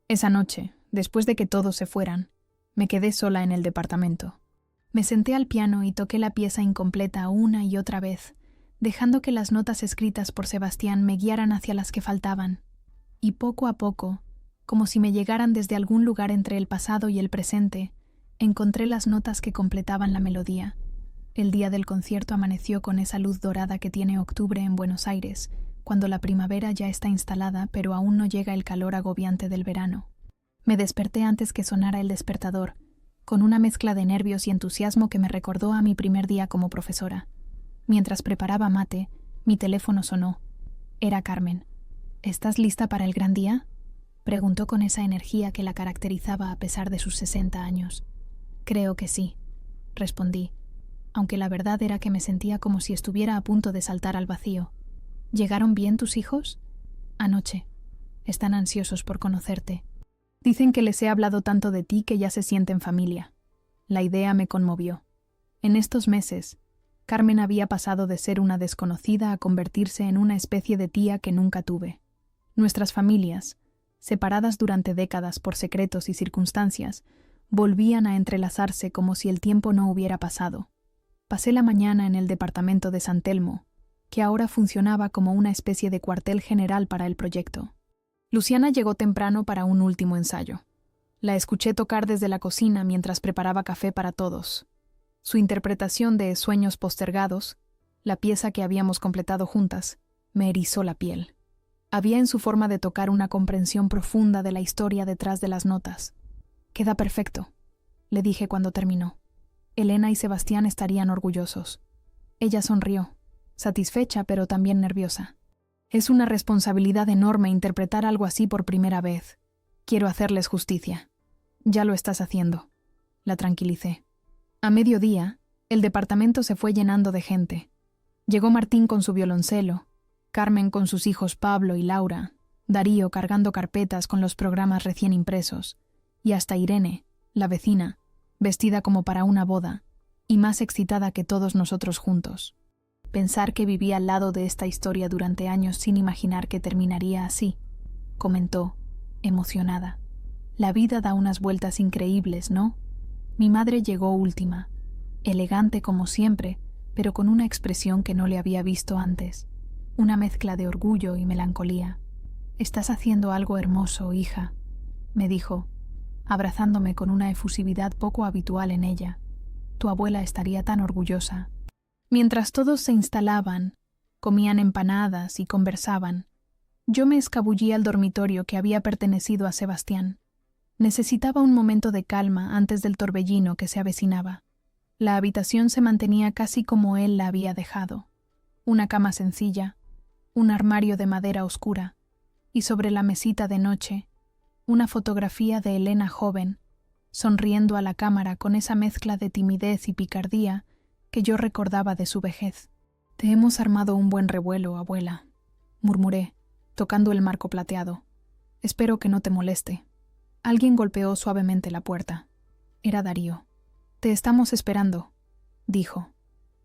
Esa noche, después de que todos se fueran, me quedé sola en el departamento. Me senté al piano y toqué la pieza incompleta una y otra vez, dejando que las notas escritas por Sebastián me guiaran hacia las que faltaban. Y poco a poco, como si me llegaran desde algún lugar entre el pasado y el presente, encontré las notas que completaban la melodía. El día del concierto amaneció con esa luz dorada que tiene octubre en Buenos Aires, cuando la primavera ya está instalada pero aún no llega el calor agobiante del verano. Me desperté antes que sonara el despertador, con una mezcla de nervios y entusiasmo que me recordó a mi primer día como profesora. Mientras preparaba mate, mi teléfono sonó. Era Carmen. «¿Estás lista para el gran día?», preguntó con esa energía que la caracterizaba a pesar de sus 60 años. «Creo que sí», respondí, aunque la verdad era que me sentía como si estuviera a punto de saltar al vacío. «¿Llegaron bien tus hijos?». «Anoche. Están ansiosos por conocerte. Dicen que les he hablado tanto de ti que ya se sienten familia». La idea me conmovió. En estos meses, Carmen había pasado de ser una desconocida a convertirse en una especie de tía que nunca tuve. Nuestras familias, separadas durante décadas por secretos y circunstancias, volvían a entrelazarse como si el tiempo no hubiera pasado. Pasé la mañana en el departamento de San Telmo, que ahora funcionaba como una especie de cuartel general para el proyecto. Luciana llegó temprano para un último ensayo. La escuché tocar desde la cocina mientras preparaba café para todos. Su interpretación de Sueños postergados, la pieza que habíamos completado juntas, me erizó la piel. Había en su forma de tocar una comprensión profunda de la historia detrás de las notas. «Queda perfecto», le dije cuando terminó. Elena y Sebastián estarían orgullosos. Ella sonrió, satisfecha pero también nerviosa. «Es una responsabilidad enorme interpretar algo así por primera vez. Quiero hacerles justicia». «Ya lo estás haciendo», la tranquilicé. A mediodía, el departamento se fue llenando de gente. Llegó Martín con su violoncelo, Carmen con sus hijos Pablo y Laura, Darío cargando carpetas con los programas recién impresos, y hasta Irene, la vecina, vestida como para una boda, y más excitada que todos nosotros juntos. Pensar que viví al lado de esta historia durante años sin imaginar que terminaría así, comentó, emocionada. La vida da unas vueltas increíbles, ¿no? Mi madre llegó última, elegante como siempre, pero con una expresión que no le había visto antes, una mezcla de orgullo y melancolía. «Estás haciendo algo hermoso, hija», me dijo, abrazándome con una efusividad poco habitual en ella. «Tu abuela estaría tan orgullosa». Mientras todos se instalaban, comían empanadas y conversaban, yo me escabullí al dormitorio que había pertenecido a Sebastián. Necesitaba un momento de calma antes del torbellino que se avecinaba. La habitación se mantenía casi como él la había dejado. Una cama sencilla, un armario de madera oscura, y sobre la mesita de noche, una fotografía de Elena joven, sonriendo a la cámara con esa mezcla de timidez y picardía que yo recordaba de su vejez. «Te hemos armado un buen revuelo, abuela», murmuré, tocando el marco plateado. «Espero que no te moleste». Alguien golpeó suavemente la puerta. Era Darío. «Te estamos esperando», dijo.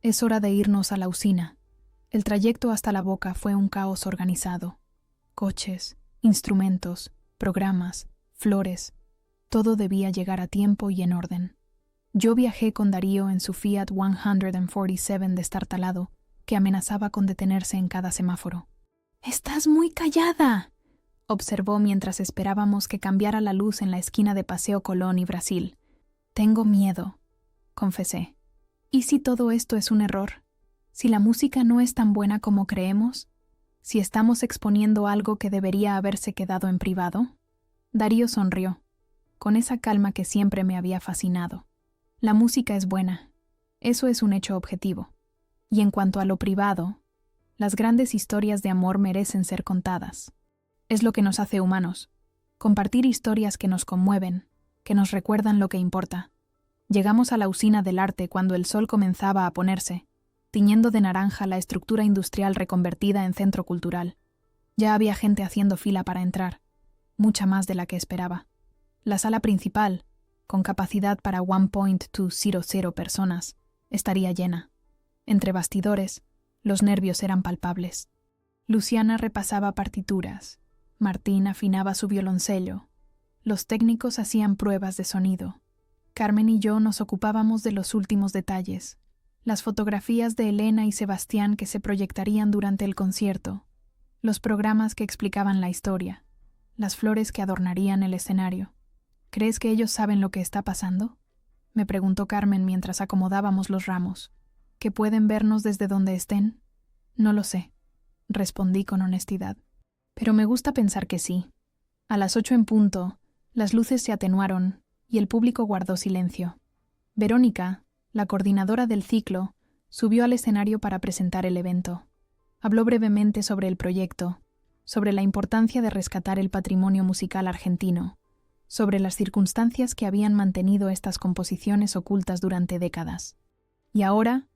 «Es hora de irnos a la usina». El trayecto hasta la boca fue un caos organizado. Coches, instrumentos, programas, flores. Todo debía llegar a tiempo y en orden. Yo viajé con Darío en su Fiat 147 destartalado, que amenazaba con detenerse en cada semáforo. «¡Estás muy callada!», observó mientras esperábamos que cambiara la luz en la esquina de Paseo Colón y Brasil. «Tengo miedo», confesé. «¿Y si todo esto es un error? ¿Si la música no es tan buena como creemos? ¿Si estamos exponiendo algo que debería haberse quedado en privado?» Darío sonrió, con esa calma que siempre me había fascinado. «La música es buena. Eso es un hecho objetivo. Y en cuanto a lo privado, las grandes historias de amor merecen ser contadas. Es lo que nos hace humanos, compartir historias que nos conmueven, que nos recuerdan lo que importa». Llegamos a la usina del arte cuando el sol comenzaba a ponerse, tiñendo de naranja la estructura industrial reconvertida en centro cultural. Ya había gente haciendo fila para entrar, mucha más de la que esperaba. La sala principal, con capacidad para 1.200 personas, estaría llena. Entre bastidores, los nervios eran palpables. Luciana repasaba partituras, Martín afinaba su violoncello, los técnicos hacían pruebas de sonido. Carmen y yo nos ocupábamos de los últimos detalles, las fotografías de Elena y Sebastián que se proyectarían durante el concierto, los programas que explicaban la historia, las flores que adornarían el escenario. «¿Crees que ellos saben lo que está pasando?», me preguntó Carmen mientras acomodábamos los ramos. «¿Que pueden vernos desde donde estén?». «No lo sé», respondí con honestidad. «Pero me gusta pensar que sí». A las 8 en punto, las luces se atenuaron y el público guardó silencio. Verónica, la coordinadora del ciclo, subió al escenario para presentar el evento. Habló brevemente sobre el proyecto, sobre la importancia de rescatar el patrimonio musical argentino, sobre las circunstancias que habían mantenido estas composiciones ocultas durante décadas. «Y ahora»,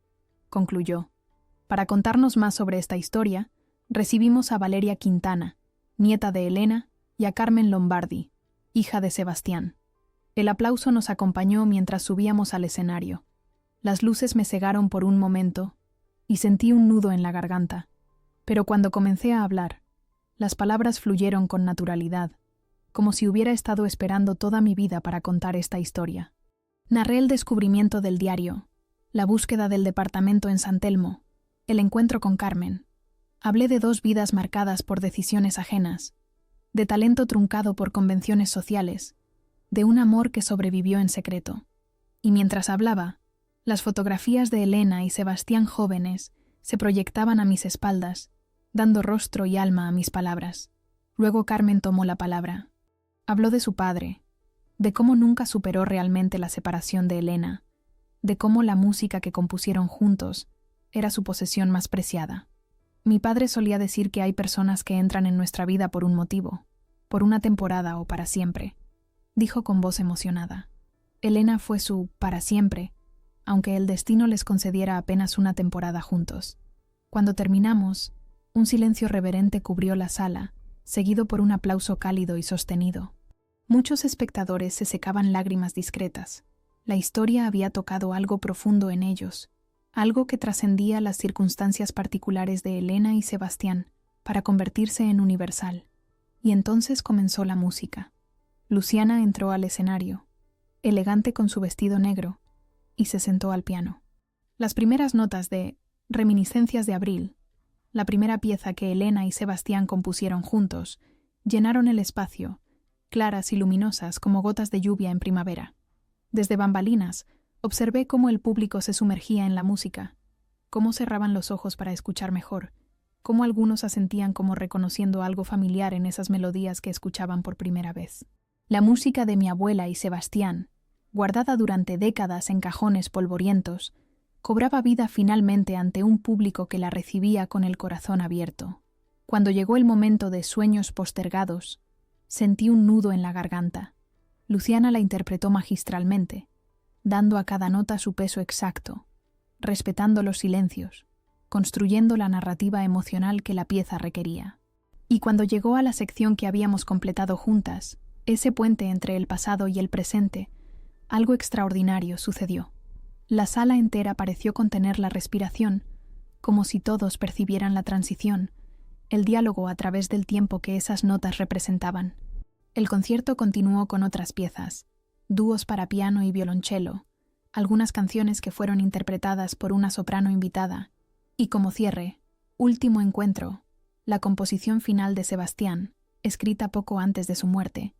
concluyó, «para contarnos más sobre esta historia, recibimos a Valeria Quintana, nieta de Elena, y a Carmen Lombardi, hija de Sebastián». El aplauso nos acompañó mientras subíamos al escenario. Las luces me cegaron por un momento y sentí un nudo en la garganta. Pero cuando comencé a hablar, las palabras fluyeron con naturalidad, como si hubiera estado esperando toda mi vida para contar esta historia. Narré el descubrimiento del diario, la búsqueda del departamento en San Telmo, el encuentro con Carmen. Hablé de 2 vidas marcadas por decisiones ajenas, de talento truncado por convenciones sociales, de un amor que sobrevivió en secreto. Y mientras hablaba, las fotografías de Elena y Sebastián jóvenes se proyectaban a mis espaldas, dando rostro y alma a mis palabras. Luego Carmen tomó la palabra. Habló de su padre, de cómo nunca superó realmente la separación de Elena, de cómo la música que compusieron juntos era su posesión más preciada. Mi padre solía decir que hay personas que entran en nuestra vida por un motivo, por una temporada o para siempre, dijo con voz emocionada. Elena fue su para siempre, aunque el destino les concediera apenas una temporada juntos. Cuando terminamos, un silencio reverente cubrió la sala, seguido por un aplauso cálido y sostenido. Muchos espectadores se secaban lágrimas discretas. La historia había tocado algo profundo en ellos, algo que trascendía las circunstancias particulares de Elena y Sebastián para convertirse en universal. Y entonces comenzó la música. Luciana entró al escenario, elegante con su vestido negro, y se sentó al piano. Las primeras notas de Reminiscencias de Abril, la primera pieza que Elena y Sebastián compusieron juntos, llenaron el espacio, claras y luminosas como gotas de lluvia en primavera. Desde bambalinas, observé cómo el público se sumergía en la música, cómo cerraban los ojos para escuchar mejor, cómo algunos asentían como reconociendo algo familiar en esas melodías que escuchaban por primera vez. La música de mi abuela y Sebastián, guardada durante décadas en cajones polvorientos, cobraba vida finalmente ante un público que la recibía con el corazón abierto. Cuando llegó el momento de Sueños postergados, sentí un nudo en la garganta. Luciana la interpretó magistralmente, dando a cada nota su peso exacto, respetando los silencios, construyendo la narrativa emocional que la pieza requería. Y cuando llegó a la sección que habíamos completado juntas, ese puente entre el pasado y el presente, algo extraordinario sucedió. La sala entera pareció contener la respiración, como si todos percibieran la transición, el diálogo a través del tiempo que esas notas representaban. El concierto continuó con otras piezas, dúos para piano y violonchelo, algunas canciones que fueron interpretadas por una soprano invitada, y como cierre, último encuentro, la composición final de Sebastián, escrita poco antes de su muerte,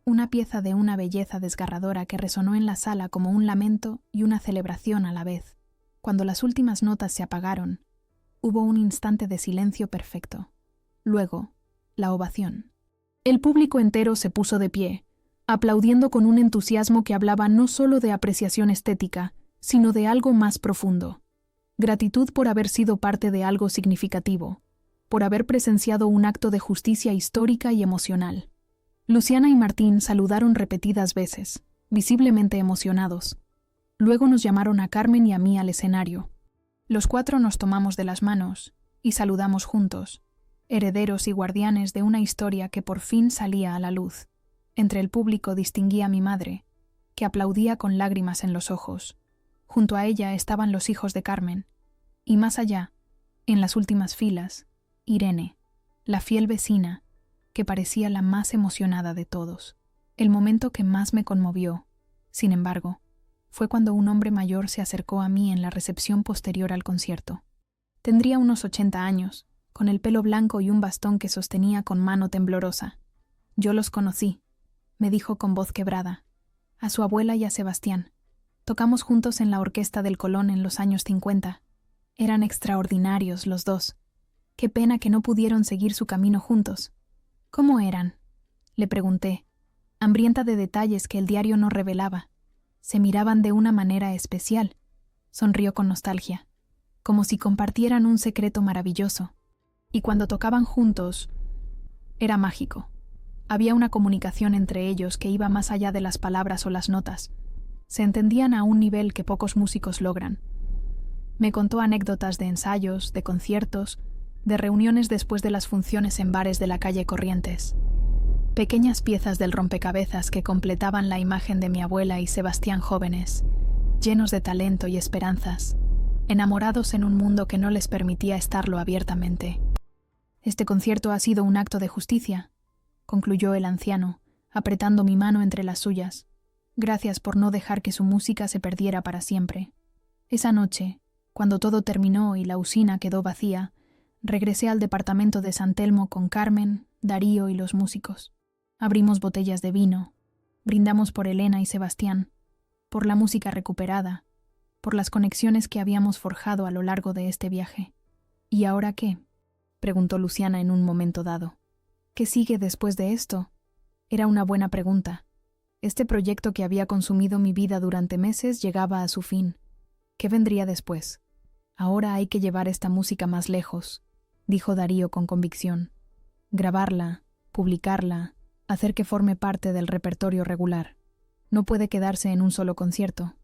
una pieza de una belleza desgarradora que resonó en la sala como un lamento y una celebración a la vez. Cuando las últimas notas se apagaron, hubo un instante de silencio perfecto. Luego, la ovación. El público entero se puso de pie, aplaudiendo con un entusiasmo que hablaba no solo de apreciación estética, sino de algo más profundo. Gratitud por haber sido parte de algo significativo, por haber presenciado un acto de justicia histórica y emocional. Luciana y Martín saludaron repetidas veces, visiblemente emocionados. Luego nos llamaron a Carmen y a mí al escenario. Los 4 nos tomamos de las manos y saludamos juntos, herederos y guardianes de una historia que por fin salía a la luz. Entre el público distinguí a mi madre, que aplaudía con lágrimas en los ojos. Junto a ella estaban los hijos de Carmen, y más allá, en las últimas filas, Irene, la fiel vecina, que parecía la más emocionada de todos. El momento que más me conmovió, sin embargo, fue cuando un hombre mayor se acercó a mí en la recepción posterior al concierto. Tendría unos 80 años, con el pelo blanco y un bastón que sostenía con mano temblorosa. Yo los conocí, me dijo con voz quebrada, a su abuela y a Sebastián. Tocamos juntos en la orquesta del Colón en los años 50. Eran extraordinarios los dos. Qué pena que no pudieron seguir su camino juntos. ¿Cómo eran?, le pregunté, hambrienta de detalles que el diario no revelaba. Se miraban de una manera especial. Sonrió con nostalgia, como si compartieran un secreto maravilloso. Y cuando tocaban juntos, era mágico. Había una comunicación entre ellos que iba más allá de las palabras o las notas. Se entendían a un nivel que pocos músicos logran. Me contó anécdotas de ensayos, de conciertos, de reuniones después de las funciones en bares de la calle Corrientes. Pequeñas piezas del rompecabezas que completaban la imagen de mi abuela y Sebastián jóvenes, llenos de talento y esperanzas, enamorados en un mundo que no les permitía estarlo abiertamente. Este concierto ha sido un acto de justicia, concluyó el anciano, apretando mi mano entre las suyas. Gracias por no dejar que su música se perdiera para siempre. Esa noche, cuando todo terminó y la usina quedó vacía, regresé al departamento de San Telmo con Carmen, Darío y los músicos. Abrimos botellas de vino, brindamos por Elena y Sebastián, por la música recuperada, por las conexiones que habíamos forjado a lo largo de este viaje. ¿Y ahora qué?, preguntó Luciana en un momento dado. ¿Qué sigue después de esto? Era una buena pregunta. Este proyecto que había consumido mi vida durante meses llegaba a su fin. ¿Qué vendría después? Ahora hay que llevar esta música más lejos, dijo Darío con convicción. Grabarla, publicarla, hacer que forme parte del repertorio regular. No puede quedarse en un solo concierto.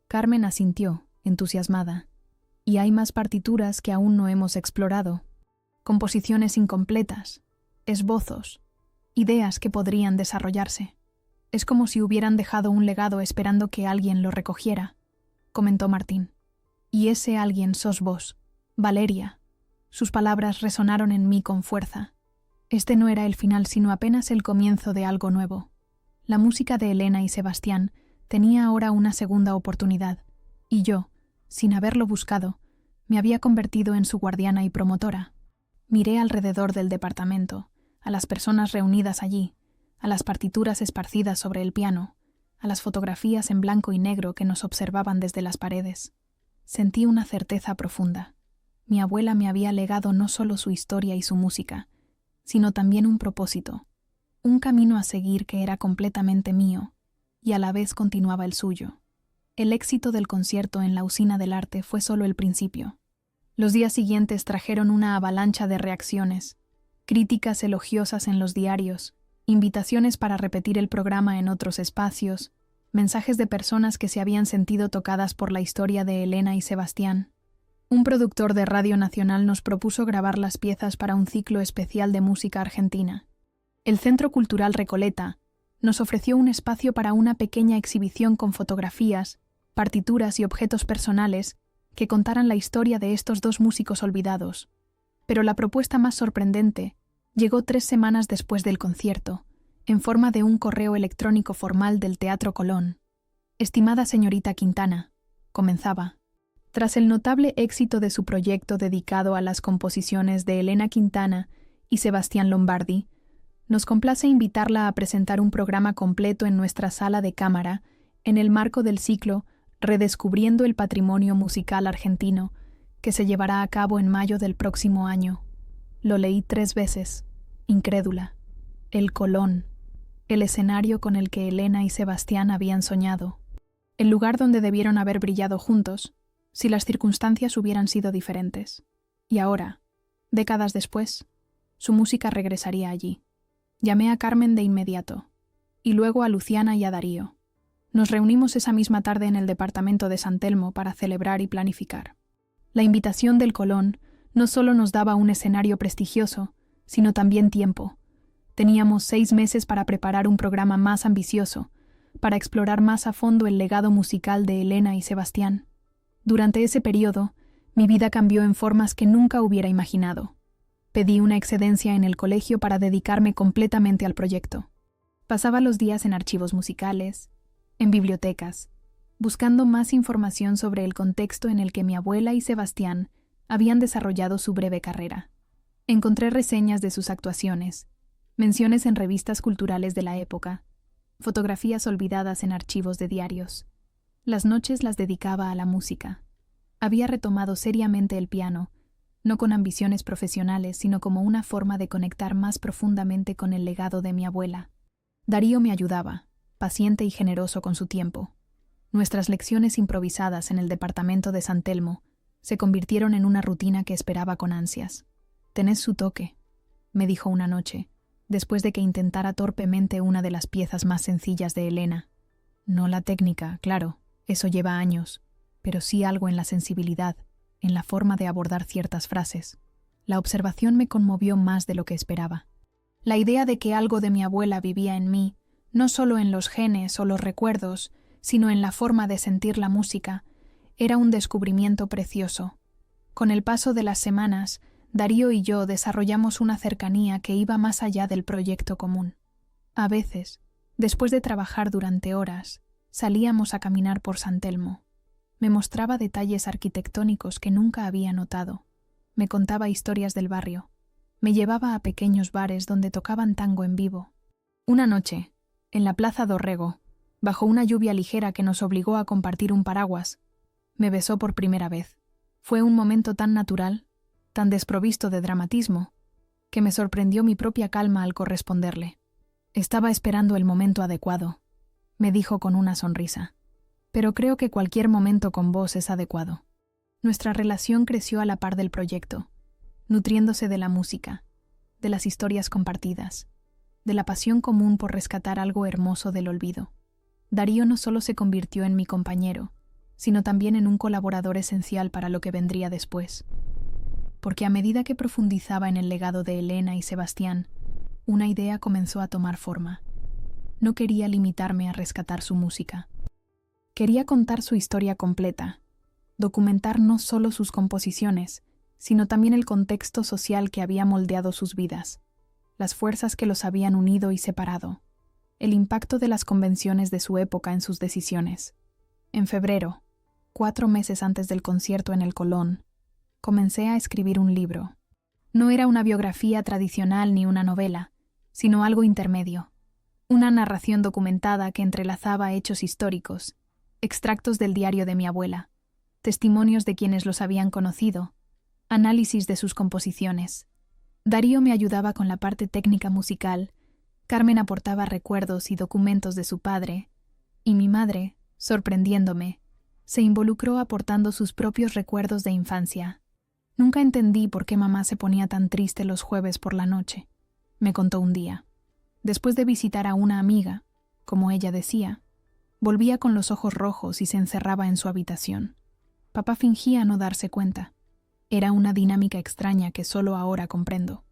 Carmen asintió, entusiasmada. Y hay más partituras que aún no hemos explorado. Composiciones incompletas, esbozos, ideas que podrían desarrollarse. Es como si hubieran dejado un legado esperando que alguien lo recogiera, comentó Martín. Y ese alguien sos vos, Valeria. Sus palabras resonaron en mí con fuerza. Este no era el final, sino apenas el comienzo de algo nuevo. La música de Elena y Sebastián tenía ahora una segunda oportunidad, y yo, sin haberlo buscado, me había convertido en su guardiana y promotora. Miré alrededor del departamento, a las personas reunidas allí, a las partituras esparcidas sobre el piano, a las fotografías en blanco y negro que nos observaban desde las paredes. Sentí una certeza profunda. Mi abuela me había legado no solo su historia y su música, sino también un propósito, un camino a seguir que era completamente mío, y a la vez continuaba el suyo. El éxito del concierto en la Usina del Arte fue solo el principio. Los días siguientes trajeron una avalancha de reacciones, críticas elogiosas en los diarios, invitaciones para repetir el programa en otros espacios, mensajes de personas que se habían sentido tocadas por la historia de Elena y Sebastián. Un productor de Radio Nacional nos propuso grabar las piezas para un ciclo especial de música argentina. El Centro Cultural Recoleta nos ofreció un espacio para una pequeña exhibición con fotografías, partituras y objetos personales que contaran la historia de estos dos músicos olvidados. Pero la propuesta más sorprendente llegó 3 semanas después del concierto, en forma de un correo electrónico formal del Teatro Colón. «Estimada señorita Quintana», comenzaba, tras el notable éxito de su proyecto dedicado a las composiciones de Elena Quintana y Sebastián Lombardi, nos complace invitarla a presentar un programa completo en nuestra sala de cámara en el marco del ciclo Redescubriendo el Patrimonio Musical Argentino, que se llevará a cabo en mayo del próximo año. Lo leí 3 veces, incrédula. El Colón, el escenario con el que Elena y Sebastián habían soñado, el lugar donde debieron haber brillado juntos, si las circunstancias hubieran sido diferentes. Y ahora, décadas después, su música regresaría allí. Llamé a Carmen de inmediato, y luego a Luciana y a Darío. Nos reunimos esa misma tarde en el departamento de San Telmo para celebrar y planificar. La invitación del Colón no solo nos daba un escenario prestigioso, sino también tiempo. Teníamos 6 meses para preparar un programa más ambicioso, para explorar más a fondo el legado musical de Elena y Sebastián. Durante ese periodo, mi vida cambió en formas que nunca hubiera imaginado. Pedí una excedencia en el colegio para dedicarme completamente al proyecto. Pasaba los días en archivos musicales, en bibliotecas, buscando más información sobre el contexto en el que mi abuela y Sebastián habían desarrollado su breve carrera. Encontré reseñas de sus actuaciones, menciones en revistas culturales de la época, fotografías olvidadas en archivos de diarios. Las noches las dedicaba a la música. Había retomado seriamente el piano, no con ambiciones profesionales, sino como una forma de conectar más profundamente con el legado de mi abuela. Darío me ayudaba, paciente y generoso con su tiempo. Nuestras lecciones improvisadas en el departamento de San Telmo se convirtieron en una rutina que esperaba con ansias. «Tenés su toque», me dijo una noche, después de que intentara torpemente una de las piezas más sencillas de Elena. No la técnica, claro, eso lleva años, pero sí algo en la sensibilidad, en la forma de abordar ciertas frases. La observación me conmovió más de lo que esperaba. La idea de que algo de mi abuela vivía en mí, no solo en los genes o los recuerdos, sino en la forma de sentir la música, era un descubrimiento precioso. Con el paso de las semanas, Darío y yo desarrollamos una cercanía que iba más allá del proyecto común. A veces, después de trabajar durante horas, salíamos a caminar por San Telmo. Me mostraba detalles arquitectónicos que nunca había notado. Me contaba historias del barrio. Me llevaba a pequeños bares donde tocaban tango en vivo. Una noche, en la Plaza Dorrego, bajo una lluvia ligera que nos obligó a compartir un paraguas, me besó por primera vez. Fue un momento tan natural, tan desprovisto de dramatismo, que me sorprendió mi propia calma al corresponderle. Estaba esperando el momento adecuado, me dijo con una sonrisa. Pero creo que cualquier momento con vos es adecuado. Nuestra relación creció a la par del proyecto, nutriéndose de la música, de las historias compartidas, de la pasión común por rescatar algo hermoso del olvido. Darío no solo se convirtió en mi compañero, sino también en un colaborador esencial para lo que vendría después. Porque a medida que profundizaba en el legado de Elena y Sebastián, una idea comenzó a tomar forma. No quería limitarme a rescatar su música. Quería contar su historia completa, documentar no solo sus composiciones, sino también el contexto social que había moldeado sus vidas, las fuerzas que los habían unido y separado, el impacto de las convenciones de su época en sus decisiones. En febrero, 4 meses antes del concierto en el Colón, comencé a escribir un libro. No era una biografía tradicional ni una novela, sino algo intermedio. Una narración documentada que entrelazaba hechos históricos, extractos del diario de mi abuela, testimonios de quienes los habían conocido, análisis de sus composiciones. Darío me ayudaba con la parte técnica musical, Carmen aportaba recuerdos y documentos de su padre, y mi madre, sorprendiéndome, se involucró aportando sus propios recuerdos de infancia. Nunca entendí por qué mamá se ponía tan triste los jueves por la noche, me contó un día. Después de visitar a una amiga, como ella decía, volvía con los ojos rojos y se encerraba en su habitación. Papá fingía no darse cuenta. Era una dinámica extraña que solo ahora comprendo.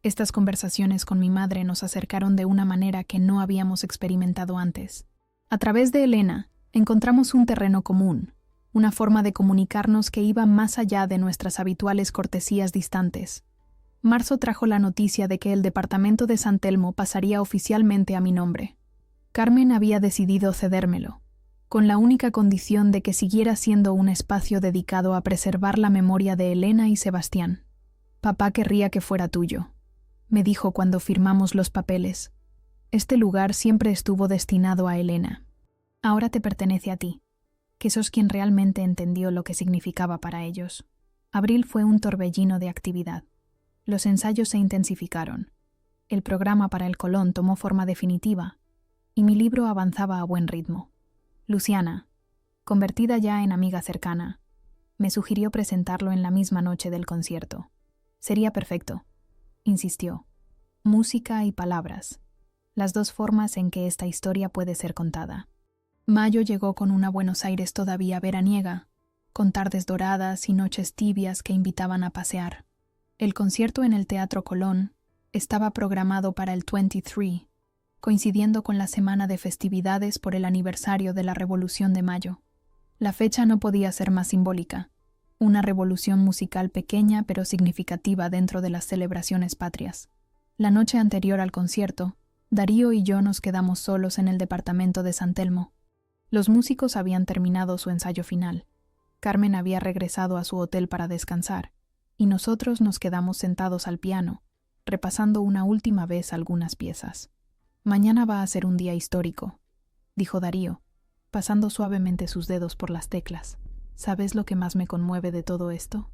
Estas conversaciones con mi madre nos acercaron de una manera que no habíamos experimentado antes. A través de Elena, encontramos un terreno común, una forma de comunicarnos que iba más allá de nuestras habituales cortesías distantes. Marzo trajo la noticia de que el departamento de San Telmo pasaría oficialmente a mi nombre. Carmen había decidido cedérmelo, con la única condición de que siguiera siendo un espacio dedicado a preservar la memoria de Elena y Sebastián. Papá querría que fuera tuyo, me dijo cuando firmamos los papeles. Este lugar siempre estuvo destinado a Elena. Ahora te pertenece a ti, que sos quien realmente entendió lo que significaba para ellos. Abril fue un torbellino de actividad. Los ensayos se intensificaron. El programa para el Colón tomó forma definitiva, y mi libro avanzaba a buen ritmo. Luciana, convertida ya en amiga cercana, me sugirió presentarlo en la misma noche del concierto. Sería perfecto, insistió. Música y palabras, las dos formas en que esta historia puede ser contada. Mayo llegó con una Buenos Aires todavía veraniega, con tardes doradas y noches tibias que invitaban a pasear. El concierto en el Teatro Colón estaba programado para el 23, coincidiendo con la semana de festividades por el aniversario de la Revolución de Mayo. La fecha no podía ser más simbólica, una revolución musical pequeña pero significativa dentro de las celebraciones patrias. La noche anterior al concierto, Darío y yo nos quedamos solos en el departamento de San Telmo. Los músicos habían terminado su ensayo final. Carmen había regresado a su hotel para descansar, y nosotros nos quedamos sentados al piano, repasando una última vez algunas piezas. Mañana va a ser un día histórico, dijo Darío, pasando suavemente sus dedos por las teclas. ¿Sabes lo que más me conmueve de todo esto?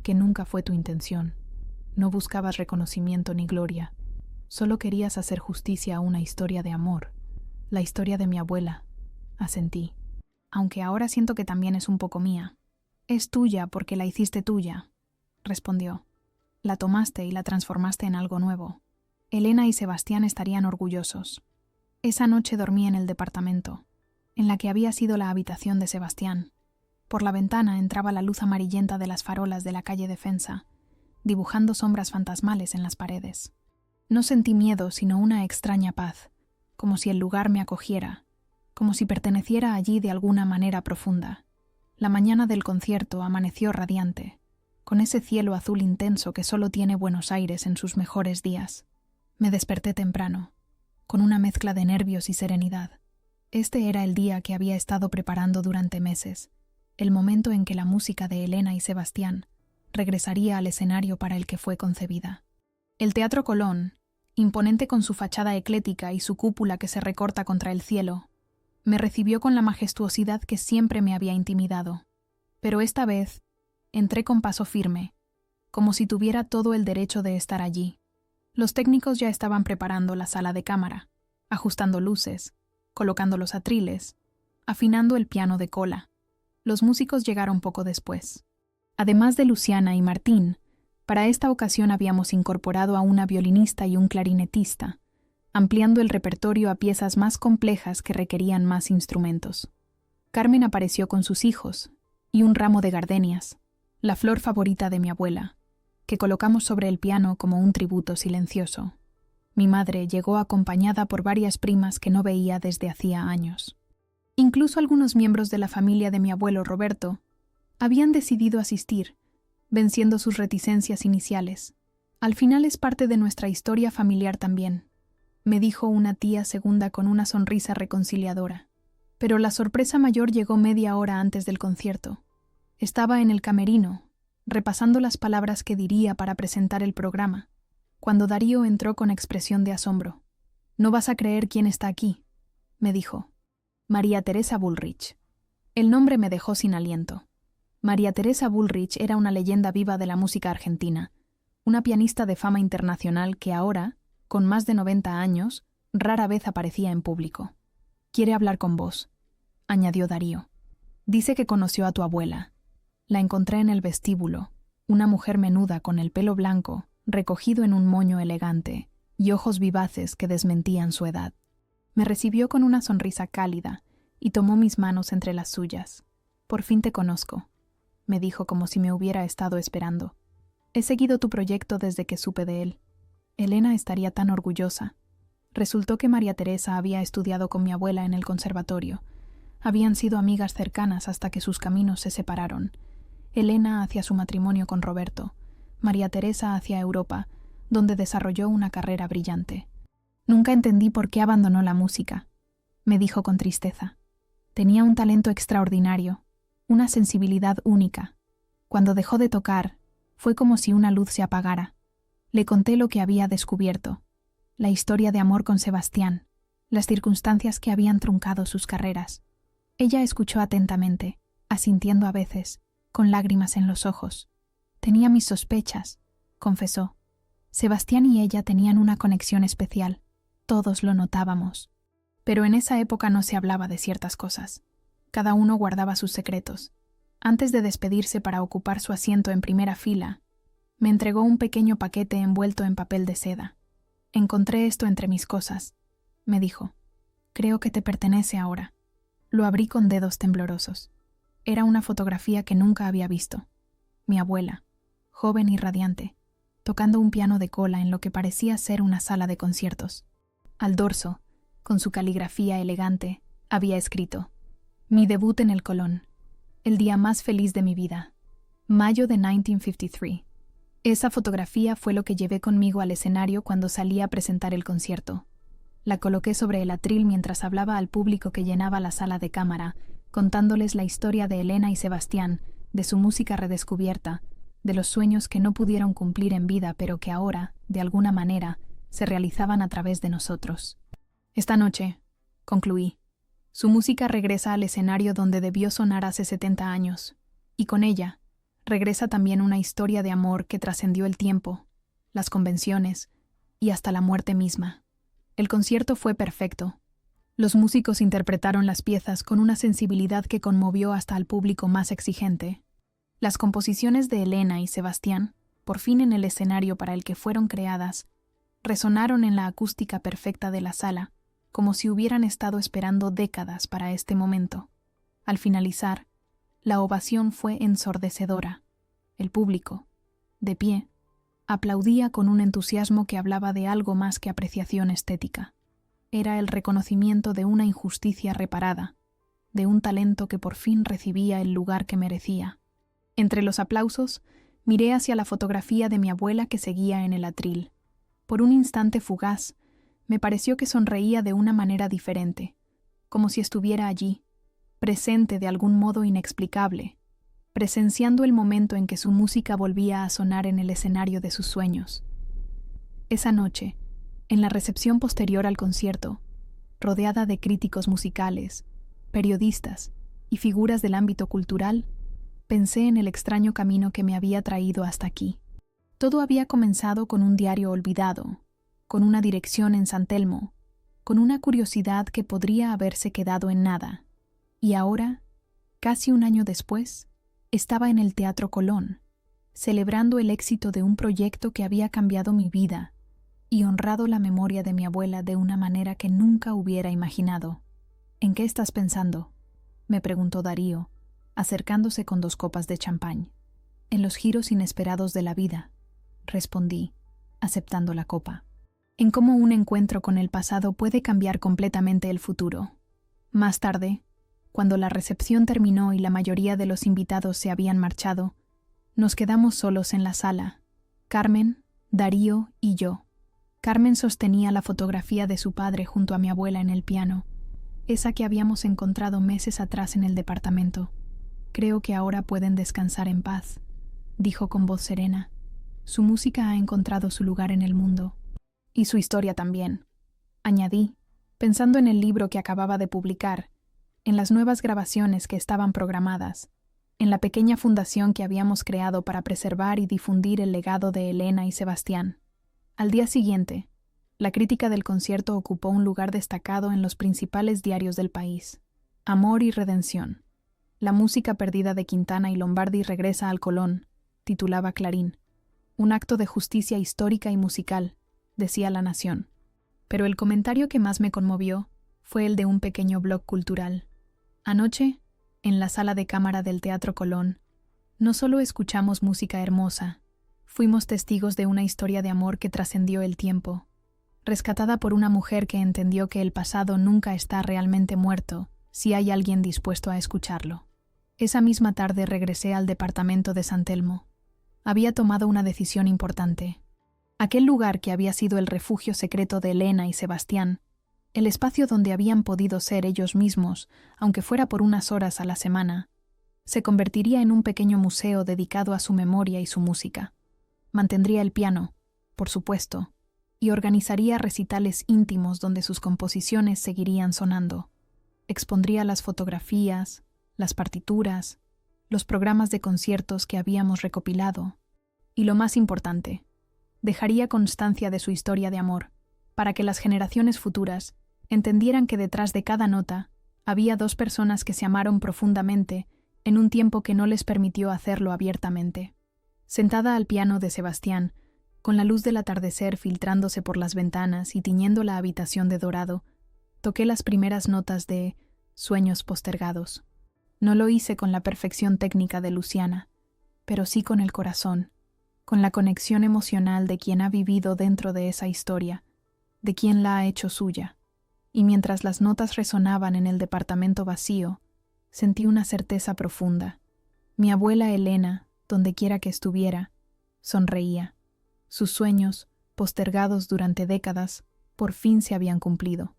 Que nunca fue tu intención. No buscabas reconocimiento ni gloria. Solo querías hacer justicia a una historia de amor, la historia de mi abuela. Asentí, aunque ahora siento que también es un poco mía. Es tuya porque la hiciste tuya, respondió. La tomaste y la transformaste en algo nuevo. Elena y Sebastián estarían orgullosos. Esa noche dormí en el departamento, en la que había sido la habitación de Sebastián. Por la ventana entraba la luz amarillenta de las farolas de la calle Defensa, dibujando sombras fantasmales en las paredes. No sentí miedo, sino una extraña paz, como si el lugar me acogiera, como si perteneciera allí de alguna manera profunda. La mañana del concierto amaneció radiante, con ese cielo azul intenso que solo tiene Buenos Aires en sus mejores días. Me desperté temprano, con una mezcla de nervios y serenidad. Este era el día que había estado preparando durante meses, el momento en que la música de Elena y Sebastián regresaría al escenario para el que fue concebida. El Teatro Colón, imponente con su fachada eclética y su cúpula que se recorta contra el cielo, me recibió con la majestuosidad que siempre me había intimidado. Pero esta vez entré con paso firme, como si tuviera todo el derecho de estar allí. Los técnicos ya estaban preparando la sala de cámara, ajustando luces, colocando los atriles, afinando el piano de cola. Los músicos llegaron poco después. Además de Luciana y Martín, para esta ocasión habíamos incorporado a una violinista y un clarinetista, ampliando el repertorio a piezas más complejas que requerían más instrumentos. Carmen apareció con sus hijos y un ramo de gardenias, la flor favorita de mi abuela, que colocamos sobre el piano como un tributo silencioso. Mi madre llegó acompañada por varias primas que no veía desde hacía años. Incluso algunos miembros de la familia de mi abuelo Roberto habían decidido asistir, venciendo sus reticencias iniciales. Al final es parte de nuestra historia familiar también, me dijo una tía segunda con una sonrisa reconciliadora. Pero la sorpresa mayor llegó media hora antes del concierto. Estaba en el camerino, repasando las palabras que diría para presentar el programa, cuando Darío entró con expresión de asombro. «No vas a creer quién está aquí», me dijo. María Teresa Bullrich. El nombre me dejó sin aliento. María Teresa Bullrich era una leyenda viva de la música argentina, una pianista de fama internacional que ahora, con más de 90 años, rara vez aparecía en público. «Quiere hablar con vos», añadió Darío. «Dice que conoció a tu abuela. La encontré en el vestíbulo, una mujer menuda con el pelo blanco, recogido en un moño elegante, y ojos vivaces que desmentían su edad. Me recibió con una sonrisa cálida y tomó mis manos entre las suyas. «Por fin te conozco», me dijo como si me hubiera estado esperando. «He seguido tu proyecto desde que supe de él. Elena estaría tan orgullosa». Resultó que María Teresa había estudiado con mi abuela en el conservatorio. Habían sido amigas cercanas hasta que sus caminos se separaron. Elena hacia su matrimonio con Roberto, María Teresa hacia Europa, donde desarrolló una carrera brillante. «Nunca entendí por qué abandonó la música», me dijo con tristeza. «Tenía un talento extraordinario, una sensibilidad única. Cuando dejó de tocar, fue como si una luz se apagara. Le conté lo que había descubierto, la historia de amor con Sebastián, las circunstancias que habían truncado sus carreras. Ella escuchó atentamente, asintiendo a veces, con lágrimas en los ojos. Tenía mis sospechas», confesó. «Sebastián y ella tenían una conexión especial. Todos lo notábamos. Pero en esa época no se hablaba de ciertas cosas. Cada uno guardaba sus secretos. Antes de despedirse para ocupar su asiento en primera fila, me entregó un pequeño paquete envuelto en papel de seda. «Encontré esto entre mis cosas», me dijo. «Creo que te pertenece ahora». Lo abrí con dedos temblorosos. Era una fotografía que nunca había visto. Mi abuela, joven y radiante, tocando un piano de cola en lo que parecía ser una sala de conciertos. Al dorso, con su caligrafía elegante, había escrito: «Mi debut en el Colón. El día más feliz de mi vida. Mayo de 1953. Esa fotografía fue lo que llevé conmigo al escenario cuando salí a presentar el concierto. La coloqué sobre el atril mientras hablaba al público que llenaba la sala de cámara, contándoles la historia de Elena y Sebastián, de su música redescubierta, de los sueños que no pudieron cumplir en vida pero que ahora, de alguna manera, se realizaban a través de nosotros. Esta noche», concluí, «su música regresa al escenario donde debió sonar hace 70 años, y con ella regresa también una historia de amor que trascendió el tiempo, las convenciones y hasta la muerte misma». El concierto fue perfecto. Los músicos interpretaron las piezas con una sensibilidad que conmovió hasta al público más exigente. Las composiciones de Elena y Sebastián, por fin en el escenario para el que fueron creadas, resonaron en la acústica perfecta de la sala, como si hubieran estado esperando décadas para este momento. Al finalizar, la ovación fue ensordecedora. El público, de pie, aplaudía con un entusiasmo que hablaba de algo más que apreciación estética. Era el reconocimiento de una injusticia reparada, de un talento que por fin recibía el lugar que merecía. Entre los aplausos, miré hacia la fotografía de mi abuela que seguía en el atril. Por un instante fugaz, me pareció que sonreía de una manera diferente, como si estuviera allí, presente de algún modo inexplicable, presenciando el momento en que su música volvía a sonar en el escenario de sus sueños. Esa noche, en la recepción posterior al concierto, rodeada de críticos musicales, periodistas y figuras del ámbito cultural, pensé en el extraño camino que me había traído hasta aquí. Todo había comenzado con un diario olvidado, con una dirección en San Telmo, con una curiosidad que podría haberse quedado en nada. Y ahora, casi un año después, estaba en el Teatro Colón, celebrando el éxito de un proyecto que había cambiado mi vida y honrado la memoria de mi abuela de una manera que nunca hubiera imaginado. «¿En qué estás pensando?», me preguntó Darío, acercándose con 2 copas de champán. «En los giros inesperados de la vida», respondí, aceptando la copa. «En cómo un encuentro con el pasado puede cambiar completamente el futuro». Más tarde, cuando la recepción terminó y la mayoría de los invitados se habían marchado, nos quedamos solos en la sala, Carmen, Darío y yo. Carmen sostenía la fotografía de su padre junto a mi abuela en el piano, esa que habíamos encontrado meses atrás en el departamento. «Creo que ahora pueden descansar en paz», dijo con voz serena. «Su música ha encontrado su lugar en el mundo. Y su historia también», añadí, pensando en el libro que acababa de publicar, en las nuevas grabaciones que estaban programadas, en la pequeña fundación que habíamos creado para preservar y difundir el legado de Elena y Sebastián. Al día siguiente, la crítica del concierto ocupó un lugar destacado en los principales diarios del país. «Amor y redención. La música perdida de Quintana y Lombardi regresa al Colón», titulaba Clarín. «Un acto de justicia histórica y musical», decía La Nación. Pero el comentario que más me conmovió fue el de un pequeño blog cultural. Anoche, en la sala de cámara del Teatro Colón, no solo escuchamos música hermosa, fuimos testigos de una historia de amor que trascendió el tiempo, rescatada por una mujer que entendió que el pasado nunca está realmente muerto si hay alguien dispuesto a escucharlo. Esa misma tarde regresé al departamento de San Telmo. Había tomado una decisión importante. Aquel lugar que había sido el refugio secreto de Elena y Sebastián, el espacio donde habían podido ser ellos mismos, aunque fuera por unas horas a la semana, se convertiría en un pequeño museo dedicado a su memoria y su música. Mantendría el piano, por supuesto, y organizaría recitales íntimos donde sus composiciones seguirían sonando. Expondría las fotografías, las partituras, los programas de conciertos que habíamos recopilado, y lo más importante, dejaría constancia de su historia de amor, para que las generaciones futuras entendieran que detrás de cada nota había 2 personas que se amaron profundamente en un tiempo que no les permitió hacerlo abiertamente. Sentada al piano de Sebastián, con la luz del atardecer filtrándose por las ventanas y tiñendo la habitación de dorado, toqué las primeras notas de Sueños postergados. No lo hice con la perfección técnica de Luciana, pero sí con el corazón, con la conexión emocional de quien ha vivido dentro de esa historia, de quien la ha hecho suya. Y mientras las notas resonaban en el departamento vacío, sentí una certeza profunda. Mi abuela Elena, donde quiera que estuviera, sonreía. Sus sueños, postergados durante décadas, por fin se habían cumplido.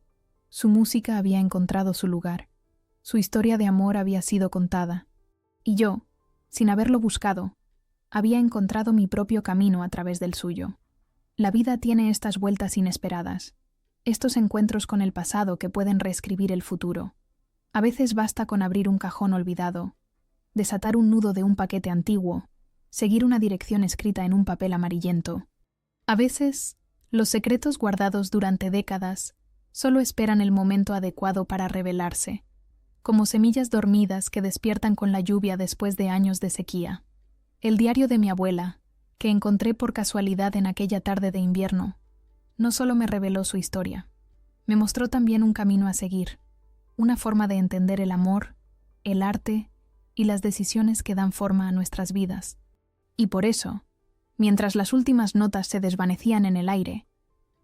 Su música había encontrado su lugar. Su historia de amor había sido contada. Y yo, sin haberlo buscado, había encontrado mi propio camino a través del suyo. La vida tiene estas vueltas inesperadas, estos encuentros con el pasado que pueden reescribir el futuro. A veces basta con abrir un cajón olvidado, desatar un nudo de un paquete antiguo, seguir una dirección escrita en un papel amarillento. A veces, los secretos guardados durante décadas solo esperan el momento adecuado para revelarse, como semillas dormidas que despiertan con la lluvia después de años de sequía. El diario de mi abuela, que encontré por casualidad en aquella tarde de invierno, no solo me reveló su historia, me mostró también un camino a seguir, una forma de entender el amor, el arte y las decisiones que dan forma a nuestras vidas. Y por eso, mientras las últimas notas se desvanecían en el aire,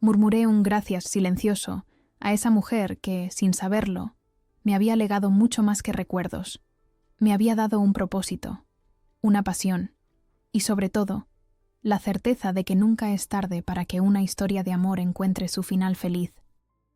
murmuré un gracias silencioso a esa mujer que, sin saberlo, me había legado mucho más que recuerdos. Me había dado un propósito, una pasión, y sobre todo, la certeza de que nunca es tarde para que una historia de amor encuentre su final feliz.